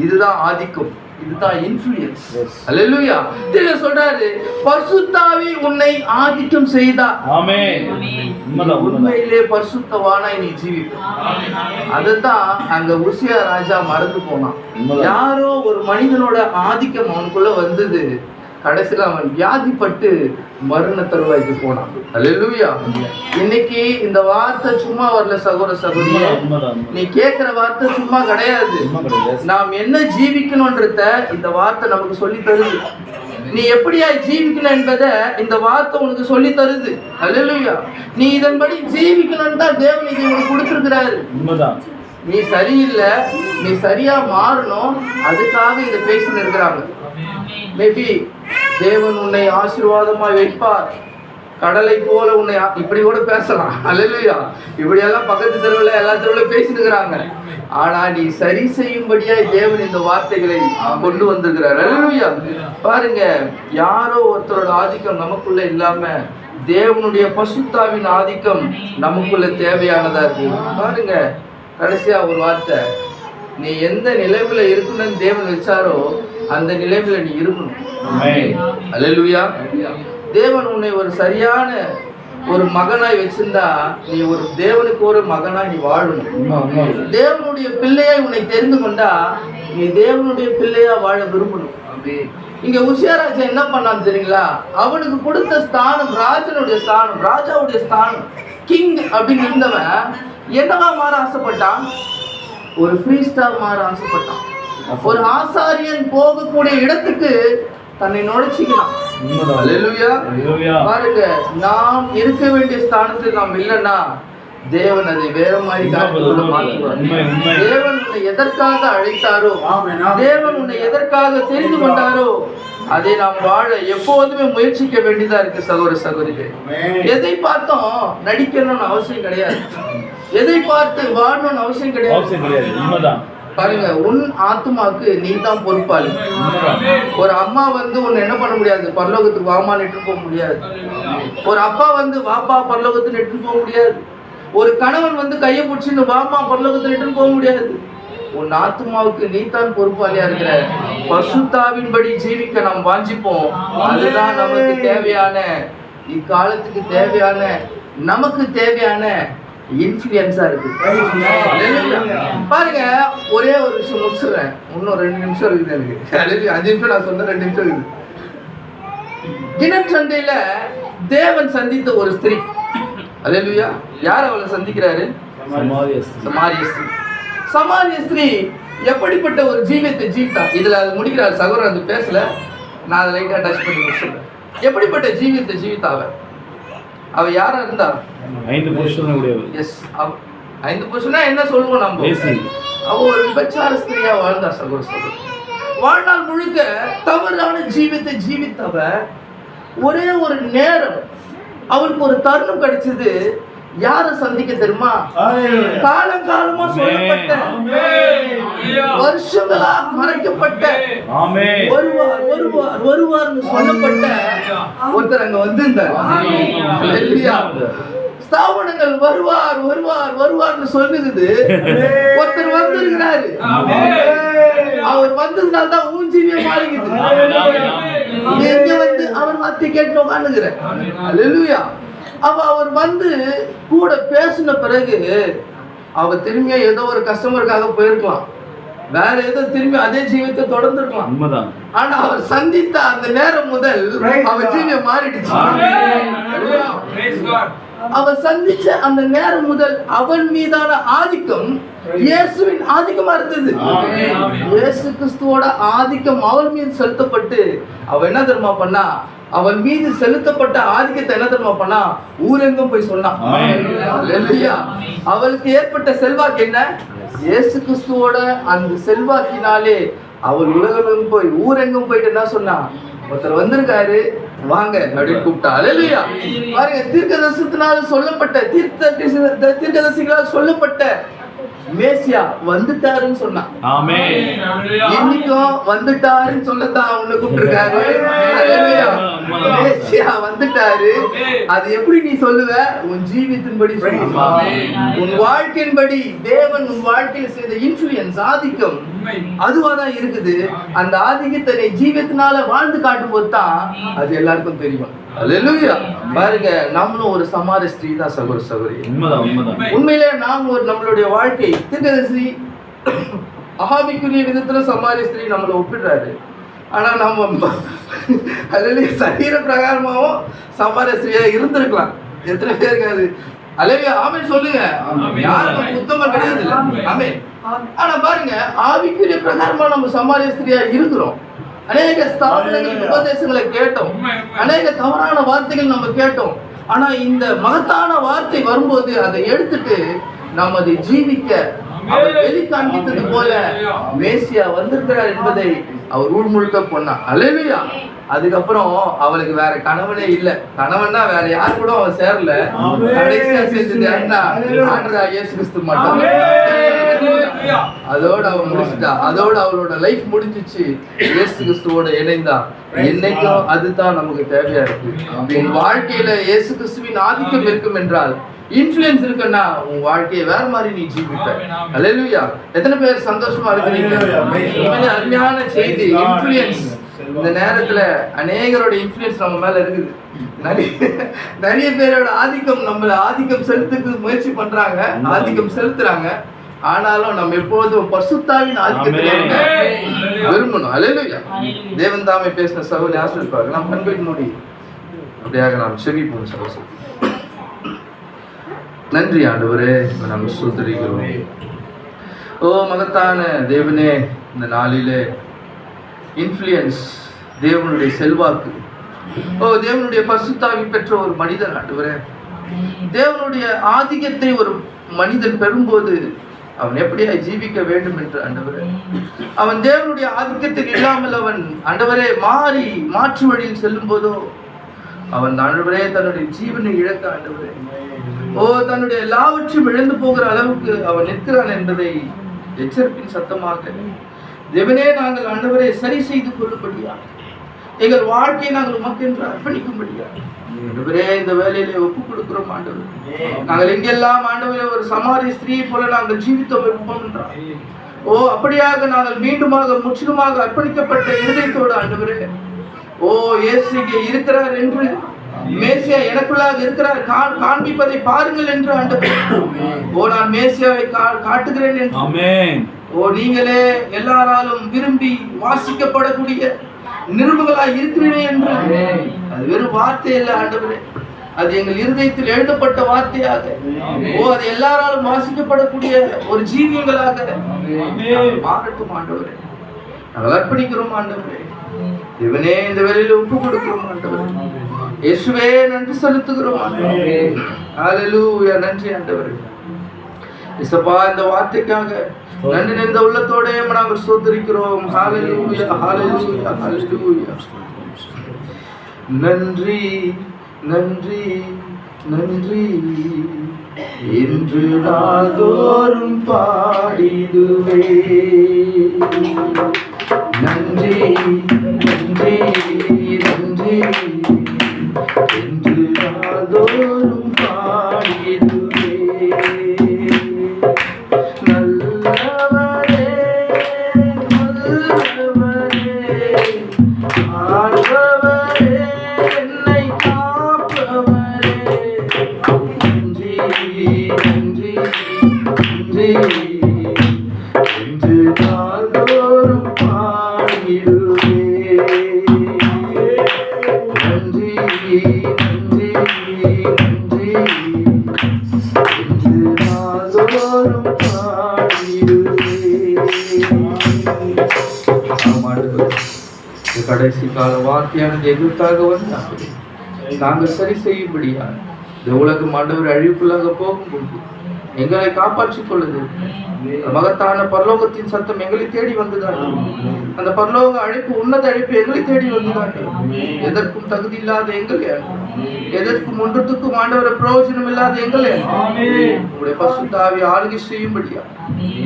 இதுதான் ஆதிக்கம், இதுதான் இன்ஃப்ளூயன்ஸ். அல்லேலூயா. தேவன் சொல்றாரு பரிசுத்த ஆவி உன்னை ஆதிக்கம் செய்தா. ஆமென். உண்மையிலே பரிசுத்தவானாய் நீ ஜீவிப்ப. அதுதான் அங்க உசியா ராஜா மறந்து போனான். யாரோ ஒரு மனிதனோட ஆதிக்கம் அவனுக்குள்ள வந்தது. கடைசியில் அவன் வியாதிப்பட்டு மரண தருவாய்க்கு போனான். அல்லேலூயா. இன்னைக்கு இந்த வார்த்தை சும்மா வரல சகோதர சகோதரியே. நீ கேட்கிற வார்த்தை சும்மா கிடையாது. நாம் என்ன ஜீவிக்கணும்ன்றத இந்த வார்த்தை நமக்கு சொல்லி தருது. நீ எப்படியா ஜீவிக்கணும் என்பதை இந்த வார்த்தை உனக்கு சொல்லி தருது. அல்லேலூயா. நீ இதன்படி ஜீவிக்கணும்னு தான் தேவன் இதை உனக்கு கொடுத்திருக்கிறாரு. நீ சரியில்லை, நீ சரியா மாறணும், அதுக்காக இதை பேசின்னு இருக்கிறாங்க. மேபி தேவன் உன்னை ஆசீர்வாதமாய் வைப்பார், கடலை போல உன்னை, இப்படி கூட பேசலாம். அல்லேலூயா. இப்படியெல்லாம் பக்கத்து தெருவில் எல்லா தெருவில் பேசிட்டுக்கிறாங்க. ஆனா நீ சரி செய்யும்படியாய் தேவன் இந்த வார்த்தைகளை கொண்டு வந்திருக்கிறார். அல்லேலூயா. பாருங்க, யாரோ ஒருத்தரோட ஆதிக்கம் நமக்குள்ள இல்லாம தேவனுடைய பரிசுத்தாவின் ஆதிக்கம் நமக்குள்ள தேவையானதா இருக்கு. பாருங்க, கடைசியா ஒரு வார்த்தை, நீ எந்த நிலைமையில இருக்கணும்னு தேவன் வச்சாரோ அந்த நிலைமையில நீ இருக்கணும். அல்லேலூயா. தேவன் உன்னை ஒரு சரியான ஒரு மகனாய் வச்சிருந்தா நீ ஒரு தேவனுக்கு ஒரு மகனாய் நீ வாழணும். தேவனுடைய பிள்ளையாய் உன்னை தெரிந்து கொண்டா நீ தேவனுடைய பிள்ளையா வாழ விரும்பணும். இங்க உசியாராஜா என்ன பண்ணான்னு தெரியுங்களா? அவனுக்கு கொடுத்த ஸ்தானம் ராஜனுடைய ஸ்தானம், ராஜாவுடைய ஸ்தானம், கிங் அப்படின்னு இருந்தவன் என்னவா மாற ஆசைப்பட்டான்? ஒரு ஃப்ரீ ஸ்டார் மாற ஆசைப்பட்டான். ஒரு ஆசாரியன் போகக்கூடிய இடத்துக்கு தன்னை நுழைச்சிக்கலாம். உண்மைதான். அல்லேலூயா. ஹalleluya. பாருங்க, நாம் இருக்க வேண்டிய ஸ்தானத்தில் நாம் இல்லைன்னா தேவன் அதை வேற மாதிரி காரியங்களை மாற்றுவார். உண்மை, உண்மை. தேவன் உன்னை எதற்காக அழைத்தாரோ, தேவன் உன்னை எதற்காக தெரிந்து கொண்டாரோ அதை நாம் வாழ எப்போதுமே முயற்சிக்க வேண்டியதா இருக்கு சகோதர சகோதரிகளே. எதை பார்த்தோம் நடிக்கணும்னு அவசியம் கிடையாது, எதை பார்த்து வாழணும்னு அவசியம் கிடையாது. அவசியம் கிடையாது. உண்மைதான். பாருங்க, உன் ஆத்துமாக்கு நீ தான் பொறுப்பாளி. ஒரு அம்மா வந்து உன்னை என்ன பண்ண முடியாது, பரலோகத்துக்கு வாமான்னு இட்டு போக முடியாது. ஒரு அப்பா வந்து வாப்பா பரலோகத்துக்கு இட்டு போக முடியாது. ஒரு கணவன் வந்து கையை பிடிச்சின்னு வாமா பரலோகத்தில் இட்டு போக முடியாது. உன் ஆத்துமாவுக்கு நீ தான் பொறுப்பாளியா இருக்கிற. பசுத்தாவின்படி ஜீவிக்க நாம் வாஞ்சிப்போம். அதுதான் நமக்கு தேவையான, இக்காலத்துக்கு தேவையான, நமக்கு தேவையான இன்ஃப்ளூயன்ஸா இருக்கு. பாருங்க, ஒரே ஒரு விஷயம் முடிச்சிடுறேன், இன்னும் 2 நிமிஷம் இருக்குது எனக்கு. 5 நிமிஷம் நான் சொன்ன 2 நிமிஷம் இருக்குது. கிணற்று சண்டையில தேவன் சந்தித்த ஒரு ஸ்திரீ, அல்லேலூயா. யார் அவளை சந்திக்கிறாரு? சமாரிய ஸ்திரீ. சமாரிய ஸ்திரீ எப்படிப்பட்ட ஒரு ஜீவியத்தை ஜீவித்தா? இதுல அது முடிக்கிறார் சகோதரர், அது பேசல, நான் அதை லைட்டா டச் பண்ணி முடிச்சிடுறேன். எப்படிப்பட்ட ஜீவியத்தை ஜீவித்தா அவ யாரா இருந்தா? 5 புருஷன் உடையவர். எஸ், 5 புருஷனா என்ன சொல்லுவோம் நம்ம? அவ ஒரு விபச்சார ஸ்திரியா வாழ்ந்தா சகோதர சகோதரி. வாழ்நாள் முழுக்க தவறான ஜீவியத்தை ஜீவித்தவ ஒரே ஒரு நேரம் அவளுக்கு ஒரு தருணம் கிடைச்சது. யாரை சந்திக்க தெரியுமா? காலம் காலமா சொல்லப்பட்ட, வருஷங்களா மறைக்கப்பட்ட, வருவார்னு சொல்லப்பட்ட ஒருத்தர் அங்க வந்திருந்தார். ஸ்தாபனங்கள் வருவார் வருவார் வருவார்னு சொல்லுது. ஒருத்தர் வந்திருக்கிறாரு. அவர் வந்ததுனால தான் ஊஞ்சிவிய மாறிக்குது. எங்க வந்து அவர் வார்த்தை கேட்டு உட்காந்துக்கிறேன். அல்லேலூயா. அப்ப அவர் வந்து கூட பேசின பிறகு அவ திரும்பியா ஏதோ ஒரு கஸ்டமருக்காக போயிருக்கலாம், வேற ஏதோ திரும்பி அதே ஜீவியத்தை தொடர்ந்துருக்கலாம். ஆனா அவர் சந்தித்த அந்த நேரம் முதல் அவர் ஜீவியம் மாறிடுச்சு. அவர் சந்திச்ச அந்த நேரம் முதல் அவன் மீதான ஆதிக்கம் இயேசுவின் ஆதிக்கமா இருந்தது. இயேசு கிறிஸ்துவோட ஆதிக்கம் அவள் மீது செலுத்தப்பட்டு அவ என்ன தெரியுமா பண்ணா? அவன் மீது செலுத்தப்பட்ட ஆதிக்கத்தை என்ன தெரியுமா பண்ணா? ஊரெங்கும் போய் சொன்னான். அவளுக்கு ஏற்பட்ட செல்வாக்கு என்ன? இயேசு கிறிஸ்துவோட அந்த செல்வாக்கினாலே அவள் உலகம் போய் ஊரெங்கும் போயிட்டு என்ன சொன்னா? ஒருத்தர் வந்திருக்காரு, வாங்க அப்படின்னு கூப்பிட்டா. அல்லேலூயா. பாருங்க, தீர்க்கதரிசனத்தினால் சொல்லப்பட்ட, தீர்க்கதரிசிகளால் சொல்லப்பட்ட மேசியா வந்துட்டாருன்னு சொன்னான். இன்னைக்கும் வந்துட்டாருன்னு சொல்லத்தான் உன்னை கூப்பிட்டுருக்காரு. மேசியா வந்துட்டாரு. அது எப்படி நீ சொல்லுவ? உன் ஜீவியத்தின்படி சொல்லுவா. உன் வாழ்க்கையின்படி தேவன் உன் வாழ்க்கையில் செய்த இன்ஃப்ளூயன்ஸ், ஆதிக்கம் அதுவாதான் இருக்குது. அந்த ஆதிக்கத்தை நீ ஜீவியத்தினால வாழ்ந்து காட்டும் போது தான் அது எல்லாருக்கும் தெரியும். அல்லேலூயா. பாருங்க, நம்மளும் ஒரு சமாரிய ஸ்திரீ தான் சகோதர சகோதரி. உண்மையிலே நாம் ஒரு நம்மளுடைய வாழ்க்கை தீர்க்கதரிசி ஆவிக்குரிய விதத்துல சமாரிய ஸ்திரீ நம்மளை ஒப்பிடுறாரு. ஆனா நம்ம அல்லேலூயா சரீர பிரகாரமாவும் சமாரிய ஸ்திரீயா இருந்திருக்கலாம். எத்தனை பேருக்கு அது அல்லேலூயா ஆமென் சொல்லுங்க. யாரும் உத்தமம் கிடையாது. ஆமென். ஆனா பாருங்க, ஆவிக்குரிய பிரகாரமா நம்ம சமாரிய ஸ்திரீயா இருக்கிறோம். அநேக ஸ்தாபனங்கள் உபதேசங்களை கேட்டோம், அநேக தவறான வார்த்தைகள் நம்ம கேட்டோம். ஆனா இந்த மகத்தான வார்த்தை வரும்போது அதை எடுத்துட்டு நாம் அதை ஜீவிக்க அவர் வெளிக்காண்பித்தது போல மேசியா வந்திருக்கிறார் என்பதை அவர் ஊர் முழுக்க பொண்ணா. அல்லேலூயா. அதுக்கப்புறம் அவளுக்கு வேற கணவனே இல்ல. கணவன்னா வேற யாரு கூட அவன் சேரல. கடைசியா சேர்ந்தது என்ன? ஆண்டவராகிய இயேசு கிறிஸ்து மட்டும். அதோட அவன் முடிச்சிட்டா. அதோட அவளோட லைஃப் முடிஞ்சிச்சு. இயேசு கிறிஸ்துவோட இணைந்தா. என்னைக்கும் அதுதான் நமக்கு தேவையா இருக்கு. உன் வாழ்க்கையில இயேசு கிறிஸ்துவின் ஆதிக்கம் இருக்கும் என்றால், இன்ஃப்ளூயன்ஸ் இருக்குன்னா உன் வாழ்க்கையை வேற மாதிரி நீ ஜீவிப்ப. அல்லேலூயா. எத்தனை பேர் சந்தோஷமா இருக்கிறீங்க? அருமையான செய்தி. இன்ஃப்ளூயன்ஸ் இந்த நேரத்துல அநேகரோட இன்ஃப்ளூயன்ஸ் நம்ம மேல இருக்குது. நிறைய பேரோட ஆதிக்கம் நம்மள ஆதிக்கம் செலுத்துறதுக்கு முயற்சி பண்றாங்க, ஆதிக்கம் செலுத்துறாங்க. ஆனாலும் நம்ம எப்போதும் பரிசுத்தாவின் ஆதிக்கத்தில் இருக்க விரும்பணும். அல்லேலூயா. தேவன் தாமே பேசின சகோதரி ஆசீர்வதிப்பார்கள். நாம் கண்கள் மூடி அப்படியாக நாம் செவிப்போம். சகோதரி, நன்றி ஆண்டவரே, நாம் ஸ்தோத்திரிக்கிறோம். ஓ மகத்தான தேவனே, இந்த நாளிலே இன்ஃப்ளூயன்ஸ் தேவனுடைய செல்வாக்கு. தேவனுடைய பரிசுத்தாவி பெற்ற ஒரு மனிதன் ஆண்டவரே, தேவனுடைய ஆதிக்கத்தை ஒரு மனிதன் பெறும்போது அவன் எப்படியா ஜீவிக்க வேண்டும் என்று ஆண்டவரே, அவன் தேவனுடைய ஆதிக்கத்தில் இல்லாமல் அவன் ஆண்டவரே மாற்று வழியில் செல்லும் போதோ அவன் ஆண்டவரே தன்னுடைய ஜீவனை இழக்க ஆண்டவரே, தன்னுடைய எல்லாவற்றையும் இழந்து போகிற அளவுக்கு அவன் நிற்கிறான் என்பதை எச்சரிப்பின் சத்தமாக தேவனே நாங்கள் ஆண்டவரை சரி செய்து கொள்ளும்படியா, எங்கள் வாழ்க்கையை நாங்கள் உமக்கு என்று அர்ப்பணிக்கும்படியா ஆண்டவரே இந்த வேலையிலே ஒப்பு கொடுக்கிறோம் ஆண்டவர். நாங்கள் எங்கெல்லாம் ஆண்டவரே ஒரு சமாரி ஸ்திரீயை போல நாங்கள் ஜீவித்து வைப்போம் என்றார். அப்படியாக நாங்கள் மீண்டுமாக முற்றிலுமாக அர்ப்பணிக்கப்பட்ட இருதயத்தோடு ஆண்டவரே, இயேசு இங்கே இருக்கிறார் என்று, மேசியா எனக்குள்ளாக இருக்கிறார் காண்பிப்பதை பாருங்கள் என்று ஆண்டவரே, நான் மேசியாவை காட்டுகிறேன் என்று, ஆமென். நீங்களே எல்லாராலும் விரும்பி வாசிக்கப்படக்கூடிய நிருபங்களாய் இருக்கிறீர்கள் என்று. அது வெறும் வார்த்தை இல்லை ஆண்டவரே, அது எங்கள் இருதயத்தில் எழுதப்பட்ட வார்த்தையாக, அது எல்லாராலும் வாசிக்கப்படக்கூடிய ஒரு ஜீவியங்களாக மாறட்டும் ஆண்டவரே. நாங்கள் அர்ப்பணிக்கிறோம் ஆண்டவரே. இவனே இந்த வேலையில ஒப்பு கொடுக்கிறோம் ஆண்டவரே. இயேசுவே நன்றி செலுத்துகிறோம் ஆண்டவரே. ஹல்லேலூயா, நன்றி ஆண்டவரே. இயேசுப்பா, இந்த வார்த்தைக்காக நன்றி நிறைந்த உள்ளத்தோட நாங்கள் ஸ்தோத்திரிக்கிறோம். ஹல்லேலூயா, ஹல்லேலூயா, ஹல்லேலூயா. நன்றி நன்றி நன்றி என்று நாள்தோறும் பாடிடுவே. நன்றி நன்றி நன்றி என்று நாள்தோறும் பாடிடுவே. நல்லவரே நல்லவரே ஆண்டவரே என்னை காப்பவரே. நன்றி நன்றி நன்றி என்று நாள்தோறும் பாடிடுவே. நன்றி நன்றி நன்றி என்று நாள்தோறும் பாடிடுவே. கடைசி கால வார்த்தையானது எங்களுக்காக வந்து நாங்கள் சரி செய்யும்படியா இந்த உலகம் ஆண்டவர் அழிவுக்குள்ளாக போகும்போது எங்களை காப்பாற்றிக் கொள்ளுது. மகத்தான பரலோகத்தின் சத்தம் எங்களை தேடி வந்ததாக, அந்த பரலோக அழைப்பு, உன்னத அழைப்பு எங்களை தேடி வந்ததாக. எதற்கும் தகுதி இல்லாத எங்களை, எதற்கும் ஒன்றுத்துக்கும் ஆண்டவர பிரயோஜனம் இல்லாத எங்களை உங்களுடைய பரிசுத்த ஆவி ஆளுகை செய்யும்படியா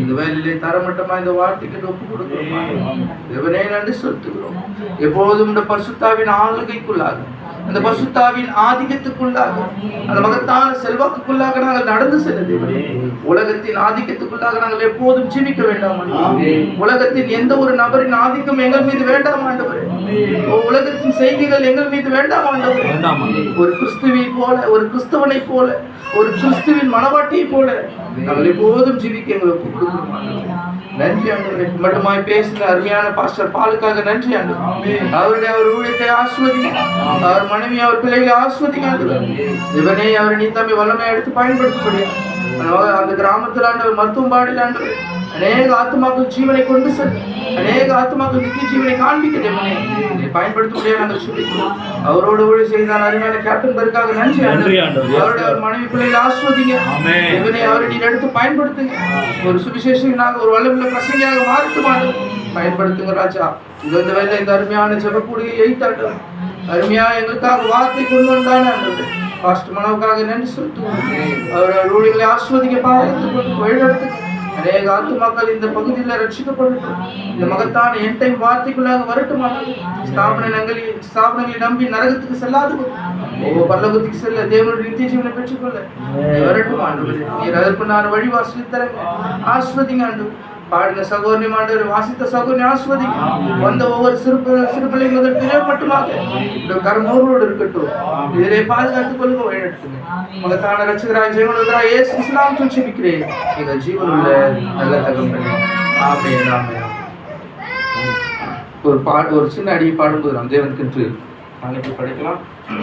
இந்த வேலையிலே தரமட்டமா இந்த வார்த்தைக்கு ஒப்பு கொடுக்கிறோம். தேவனே நன்றி செலுத்துகிறோம். எப்போதும் இந்த பரிசுத்த ஆவியின் ஆளுகைக்குள்ளாக, அந்த பரிசுத்தாவின் ஆதிக்கத்துக்குள்ளாக, அந்த மகத்தான செல்வாக்குக்குள்ளாக நாங்கள் நடந்து செல்ல தேவனே. உலகத்தின் ஆதிக்கத்துக்குள்ளாக நாங்கள் எப்போதும் ஜீவிக்க வேண்டாம். உலகத்தின் எந்த ஒரு நபரின் ஆதிக்கம் எங்கள் மீது வேண்டாம் ஆண்டவரே. உலகத்தின் செய்திகள் எங்கள் மீது வேண்டாம் ஆண்டவரே. ஒரு கிறிஸ்துவை போல, ஒரு கிறிஸ்தவனை போல, ஒரு கிறிஸ்துவின் மனவாட்டியை போல நாங்கள் எப்போதும் ஜீவிக்க எங்களை ஒப்புக் கொடுக்கிறோம். நன்றி ஆண்டவரே. மட்டுமாய் பேசுகிற அருமையான பாஸ்டர் பாலுக்காக நன்றி ஆண்டவரே. அவருடைய அவர் ஊழியத்தை ஆஸ்வதிங்க, அவர் மனைவி, அவர் பிள்ளைகளை ஆஸ்வதிங்க ஆண்டவரே. இவனே அவர் நீ தம்பி வல்லமையை எடுத்து பயன்படுத்தப்படியா அந்த கிராமத்தில் ஆண்டவர் மருத்துவம் பாடில் ஆண்டவர் அநேக ஆத்மாக்கள் ஜீவனை கொண்டு சென்று அநேக ஆத்மாக்கள் நித்திய ஜீவனை காண்பிக்க தேவனே பயன்படுத்த முடியாது நாங்கள் சொல்லிக்கிறோம். அவரோடு ஊழிய செய்தால் அருமையான கேப்டன் பெருக்காக நன்றி ஆண்டவரே. அவருடைய அவர் மனைவி பிள்ளைகளை ஆஸ்வதிங்க தேவனே. அவரை நீங்க எடுத்து பயன்படுத்துங்க. ஒரு சுவிசேஷனாக, ஒரு வல்லமுள்ள பிரசங்கியாக மாறட்டுமாறு பயன்படுத்துங்க ராஜா. இந்த வேலை இந்த அருமையான ஜெபக்கூடிய எய்தாட்டம் அருமையா எங்களுக்காக வார்த்தை கொண்டு வந்தானே ஆண்டவரே. பாஸ்டர் மனோவுக்காக நன்றி செலுத்துவோம். அவரோட ஊழியர்களை ஆஸ்வதிக்க பாதுகாத்து வழிநடத்துங்க. அநேக ஆத்துமாக்கள் இந்த பகுதியில் ரட்சிக்கப்படட்டும். இந்த மகத்தான என் டைம் வார்த்தைக்குள்ளாக வரட்டுமா. ஸ்தாபனங்களை நம்பி நரகத்துக்கு செல்லாது பரலோகத்துக்கு செல்ல தேவனுடைய நித்திய ஜீவனை பெற்றுக்கொள்ள வரட்டும் ஆண்டவரே. நீர் அதற்கு நான் வழிவாசலி தரங்க. ஆஸ்வதிங்க ஆண்டவர். பாடின சகோதரி ஆண்டவர், வாசித்த சகோதரி ஆஸ்வதிங்க. வந்த ஒவ்வொரு சிறுபிள்ளை முதல் பிறர் மட்டுமாக இந்த கர்மோடு இருக்கட்டும். இதை பாதுகாத்துக் கொள்ளுங்க, வழிநடத்துங்க. மகத்தான ரட்சகராய் ஜெயமனுராய் இயேசு கிறிஸ்துவின் நாமத்தில் ஜெபிக்கிறேன் எங்கள் ஜீவனுள்ள நல்ல தகப்பனே. ஆமென், ஆமென். ஒரு சின்ன அடி பாடும்போது நாம் தேவனுக்கு நாளைக்கு படிக்கலாம்.